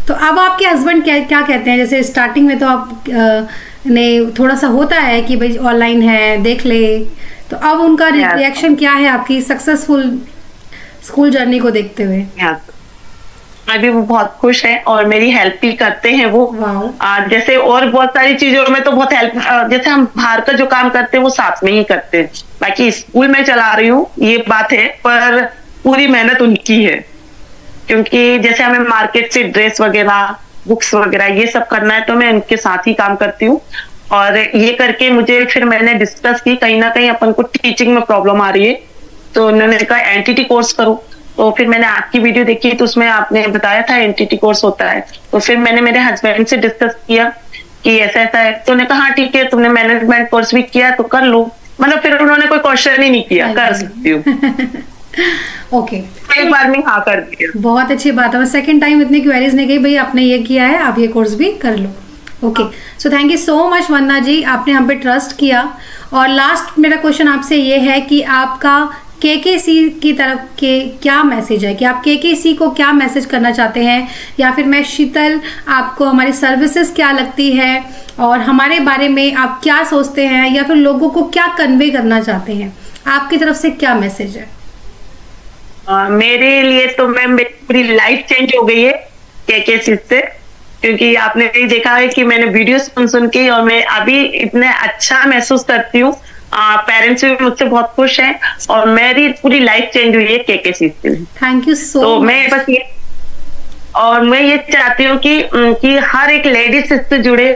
तो अब आपके हस्बैंड क्या कहते हैं? जैसे स्टार्टिंग में तो आप ने थोड़ा सा होता है कि भाई ऑनलाइन है देख ले, तो अब उनका रिएक्शन क्या है आपकी सक्सेसफुल स्कूल जर्नी को देखते हुए? अभी वो बहुत खुश है और मेरी हेल्प भी करते हैं वो। जैसे और बहुत सारी चीजों में तो बहुत हेल्प, जैसे हम बाहर का जो काम करते हैं वो साथ में ही करते हैं। बाकी स्कूल में चला रही हूँ ये बात है, पर पूरी मेहनत उनकी है क्योंकि जैसे हमें मार्केट से ड्रेस वगैरह बुक्स वगैरह ये सब करना है तो मैं उनके साथ ही काम करती हूँ। और ये करके मुझे फिर मैंने डिस्कस की कहीं ना कहीं अपन को टीचिंग में प्रॉब्लम आ रही है, तो उन्होंने कहा एनटीटी कोर्स करो। तो फिर मैंने आपकी वीडियो देखी तो उसमें आपने बताया था एनटीटी कोर्स होता है। तो फिर मैंने मेरे हस्बैंड से डिस्कस किया कि ऐसा ऐसा है, तो उन्होंने कहा हाँ ठीक है तुमने मैनेजमेंट कोर्स भी किया तो कर लो। मतलब फिर उन्होंने कोई क्वेश्चन ही नहीं किया, कर सकती हूँ। ओके एक बार में हाँ कर दिया। बहुत अच्छी बात है, सेकंड टाइम इतनी क्वेरीज नहीं गई, भाई आपने ये किया है आप ये कोर्स भी कर लो। Okay so thank you so much Vandana ji, आपने हम पे ट्रस्ट किया। और लास्ट मेरा क्वेश्चन आपसे ये है कि आपका केकेसी की तरफ के क्या मैसेज है, कि आप केकेसी को क्या मैसेज करना चाहते हैं, या फिर मैं शीतल आपको हमारी सर्विसेज क्या लगती है और हमारे बारे में आप क्या सोचते हैं, या फिर लोगों को क्या कन्वे करना चाहते हैं, आपकी तरफ से क्या मैसेज है? मेरे लिए तो मैम मेरी पूरी लाइफ चेंज हो गई है केकेसी से, क्योंकि आपने भी देखा है कि मैंने वीडियो सुन के और मैं अभी इतने अच्छा महसूस करती हूँ। पेरेंट्स भी मुझसे बहुत खुश हैं और मेरी पूरी लाइफ चेंज हुई है केकेसी से। थैंक यू सो तो मैं बस ये और मैं ये चाहती हूँ कि हर एक लेडीज इससे जुड़े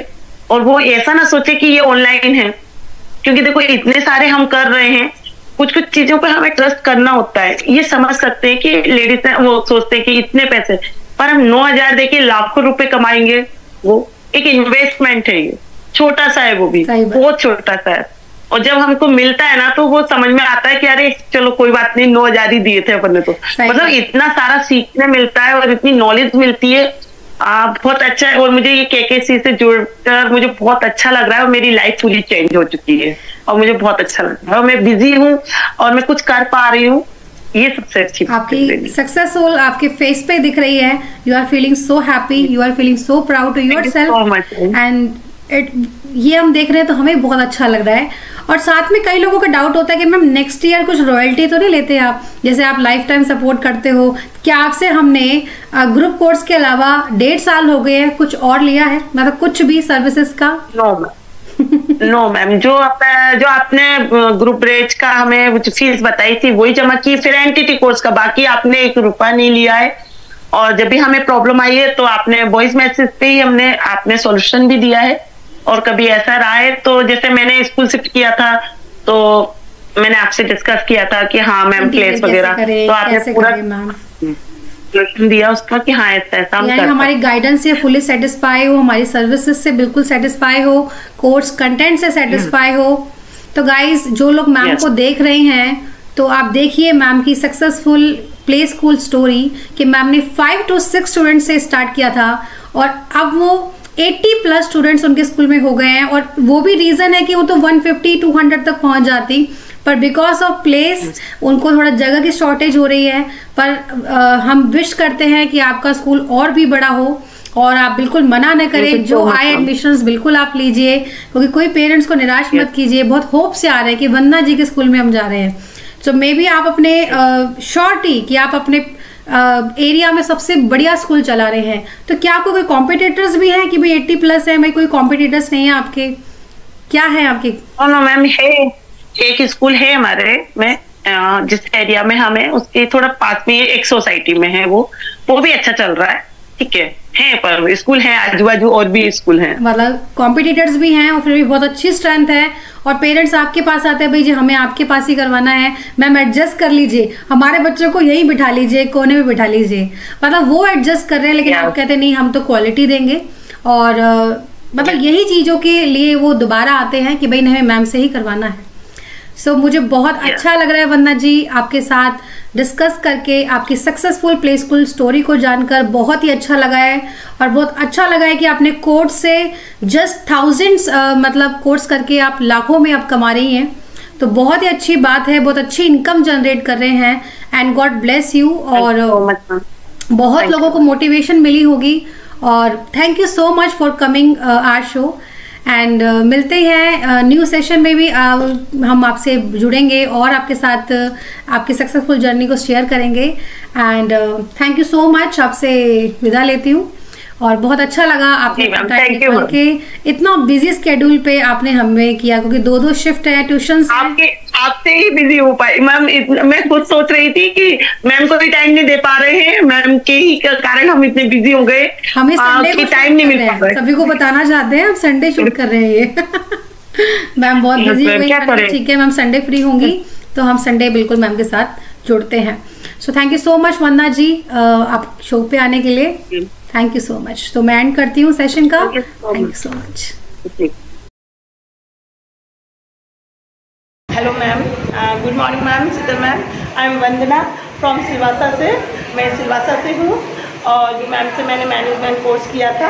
और वो ऐसा ना सोचे कि ये ऑनलाइन है, क्योंकि देखो इतने सारे हम कर रहे हैं, कुछ कुछ चीजों पर हमें ट्रस्ट करना होता है। ये समझ सकते हैं कि लेडीज वो सोचते हैं कि इतने पैसे, पर हम 9,000 देके लाखों रुपए कमाएंगे, वो एक इन्वेस्टमेंट है, ये छोटा सा है, वो भी बहुत छोटा सा है। और जब हमको मिलता है ना तो वो समझ में आता है कि अरे चलो कोई बात नहीं, 9,000 ही दिए थे अपन ने, तो मतलब इतना सारा सीखने मिलता है और इतनी नॉलेज मिलती है। बहुत अच्छा है। और मुझे ये केकेसी से जुड़कर मुझे बहुत अच्छा लग रहा है और मेरी लाइफ पूरी चेंज हो चुकी है और मुझे बहुत अच्छा लग रहा है और मैं बिजी हूँ और मैं कुछ कर पा रही हूँ, ये सबसे अच्छी आपकी सक्सेसफुल आपके फेस पे दिख रही है। You are feeling so happy, you are feeling so proud to yourself and ये हम देख रहे हैं तो हमें बहुत अच्छा लग रहा है। और साथ में कई लोगों का डाउट होता है कि मैम नेक्स्ट ईयर कुछ रॉयल्टी तो नहीं लेते आप, जैसे आप लाइफ टाइम सपोर्ट करते हो, क्या आपसे हमने ग्रुप कोर्स के अलावा 1.5 साल हो गए हैं कुछ और लिया है, मतलब कुछ भी सर्विसेज का? नो मैम, जो आपने ग्रुप रेज का हमें फीस बताई थी वही जमा की, फिर एनटीटी कोर्स का बाकी आपने 1 रुपया नहीं लिया है। और जब भी हमें प्रॉब्लम आई है तो आपने वॉइस मैसेज पे ही आपने सॉल्यूशन भी दिया है। और कभी ऐसा रहा है तो जैसे मैंने स्कूल शिफ्ट किया था तो मैंने आपसे डिस्कस किया था कि हाँ मैम प्लेस वगैरह, तो आपने पूरा सॉल्यूशन दिया उसका कि हाँ ऐसा ऐसा हम यानी हमारी गाइडेंस से फुली सेटिस्फाई हो, हमारी सर्विसेज से बिल्कुल सेटिस्फाई हो, कोर्स कंटेंट से सेटिस्फाई हो। तो गाइज जो लोग मैम को देख रहे हैं तो आप देखिए मैम की सक्सेसफुल प्ले स्कूल स्टोरी कि मैम ने 5 to 6 स्टूडेंट से स्टार्ट किया था और अब वो 80+ स्टूडेंट्स उनके स्कूल में हो गए हैं। और वो भी रीजन है कि वो तो 150-200 तक पहुंच जाती, पर बिकॉज ऑफ प्लेस उनको थोड़ा जगह की शॉर्टेज हो रही है। पर हम विश करते हैं कि आपका स्कूल और भी बड़ा हो और आप बिल्कुल मना न करें, जो आए एडमिशंस बिल्कुल आप लीजिए, क्योंकि कोई पेरेंट्स को निराश मत कीजिए। बहुत होप से आ रहे हैं कि वंदना जी के स्कूल में हम जा रहे हैं। सो मे बी आप अपने श्योरिटी कि आप अपने एरिया में सबसे बढ़िया स्कूल चला रहे हैं। तो क्या आपको कोई कॉम्पिटिटर्स भी हैं कि भाई 80+ है, भाई कोई कॉम्पिटिटर्स नहीं है आपके, क्या है आपके? मैम है, एक स्कूल है हमारे में जिस एरिया में हमें, उसके थोड़ा पास में एक सोसाइटी में है, वो भी अच्छा चल रहा है। ठीक है पर स्कूल है आजू बाजू और भी स्कूल हैं, मतलब कॉम्पिटिटर्स भी हैं और फिर भी बहुत अच्छी स्ट्रेंथ है। और पेरेंट्स आपके पास आते हैं, भाई जी हमें आपके पास ही करवाना है, मैम एडजस्ट कर लीजिए, हमारे बच्चों को यहीं बिठा लीजिए, कोने में बिठा लीजिए, मतलब वो एडजस्ट कर रहे हैं। लेकिन आप कहते हैं नहीं हम तो क्वालिटी देंगे। और मतलब यही चीजों के लिए वो दोबारा आते हैं कि भाई हमें मैम से ही करवाना है। सो मुझे बहुत अच्छा लग रहा है वंदना जी आपके साथ डिस्कस करके, आपकी सक्सेसफुल प्ले स्कूल स्टोरी को जानकर बहुत ही अच्छा लगा है। और बहुत अच्छा लगा है कि आपने कोर्स से जस्ट थाउजेंड्स मतलब कोर्स करके आप लाखों में आप कमा रही हैं। तो बहुत ही अच्छी बात है, बहुत अच्छी इनकम जनरेट कर रहे हैं एंड गॉड ब्लेस यू। और बहुत लोगों को मोटिवेशन मिली होगी। और thank you so much for coming our show and मिलते हैं न्यू सेशन में भी। हम आपसे जुड़ेंगे और आपके साथ आपकी सक्सेसफुल जर्नी को शेयर करेंगे। And thank you so much, आपसे विदा लेती हूँ। और बहुत अच्छा लगा आपने टाइम निकाल के इतना बिजी स्केड्यूल पे आपने हमें किया, क्योंकि 2 शिफ्ट है, ट्यूशन आपसे ही बिजी हो पाई मैम। मैं खुद सोच रही थी कि मैम को भी टाइम नहीं दे पा रहे हैं, मैम के ही कारण हम इतने बिजी हो गए, हमें संडे को टाइम नहीं मिल पा रहा है। सभी को बताना चाहते हैं हम संडे शूट कर रहे हैं ये मैम बहुत बिजी हो गई। ठीक है मैम, संडे फ्री होंगी तो हम संडे बिल्कुल मैम के साथ जुड़ते हैं। So thank you so much Vandana ji आप शो पे आने के लिए, थैंक यू सो मच। तो मैं एंड करती हूँ सेशन का। Thank you so much. Hello ma'am, good morning ma'am, Sheetal ma'am. I am Vandana from Silvassa से, मैं सिलवासा से हूँ और मैम से मैंने मैनेजमेंट कोर्स किया था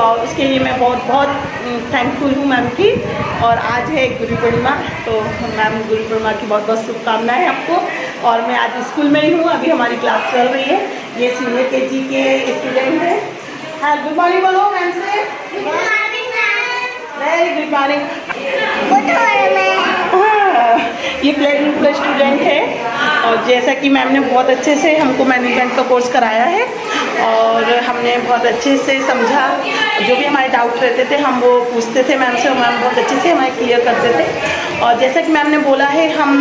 और उसके लिए मैं बहुत बहुत थैंकफुल हूँ मैम की। और आज है गुरु पूर्णिमा, तो मैम गुरु पूर्णिमा की बहुत बहुत शुभकामनाएं आपको। और मैं आज स्कूल में ही हूँ, अभी हमारी क्लास चल रही है। ये सीनियर KG के स्टूडेंट हैं। हाँ, गुड मॉर्निंग बोलो मैम से। Very good morning. ये प्ले ग्रुप का स्टूडेंट है और जैसा कि मैम ने बहुत अच्छे से हमको मैनेजमेंट का कोर्स कराया है और हमने बहुत अच्छे से समझा। जो भी हमारे डाउट रहते थे हम वो पूछते थे मैम से और मैम बहुत अच्छे से हमारे क्लियर करते थे। और जैसा कि मैम ने बोला है हम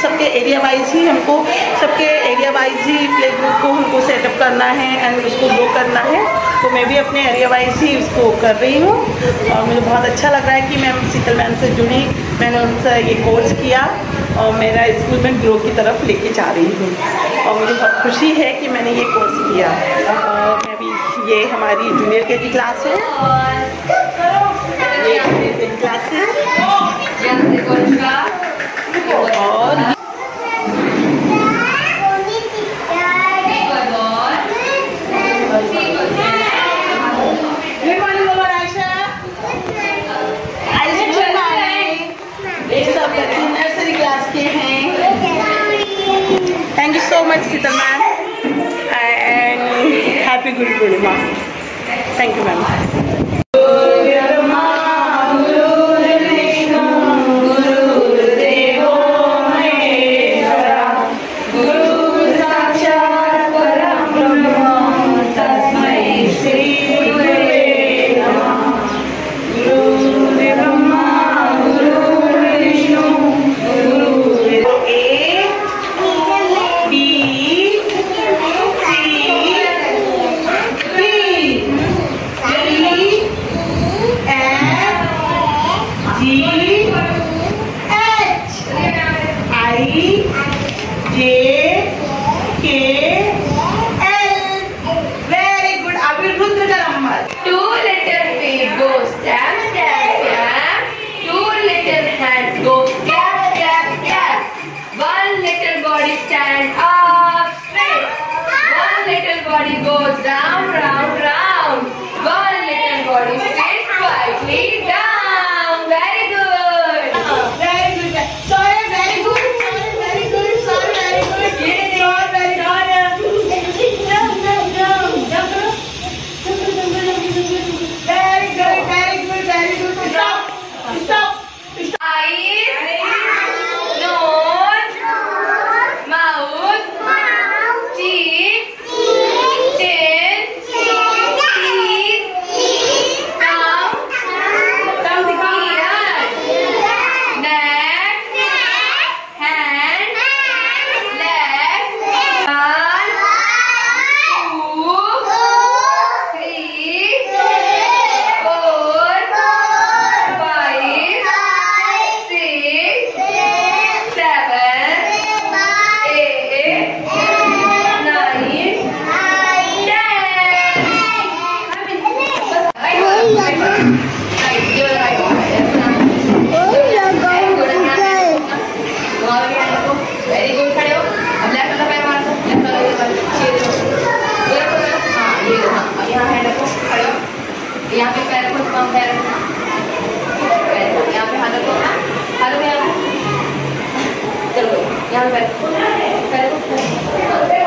सबके एरिया वाइज ही हमको प्ले ग्रुप को हमको सेटअप करना है एंड उसको ग्रो करना है। तो मैं भी अपने एरिया वाइज ही उसको कर रही हूँ और मुझे बहुत अच्छा लग रहा है कि मैम शीतल मैम से जुड़ी, मैंने उनसे ये कोर्स किया और मेरा स्कूल में ग्रो की तरफ लेके जा रही हूँ। और मुझे बहुत खुशी है कि मैंने ये कोर्स किया। और मैं भी, ये हमारी जूनियर KG क्लास है, ये जूनियर KG क्लास है। और नर्सरी क्लास के हैं। Thank you so much Sheetal ma'am and happy Guru Purnima. Thank you ma'am. यहाँ पे पैर को कम, पैर यहाँ पे हाथ को, हाथ में चलो यहाँ पे पैर को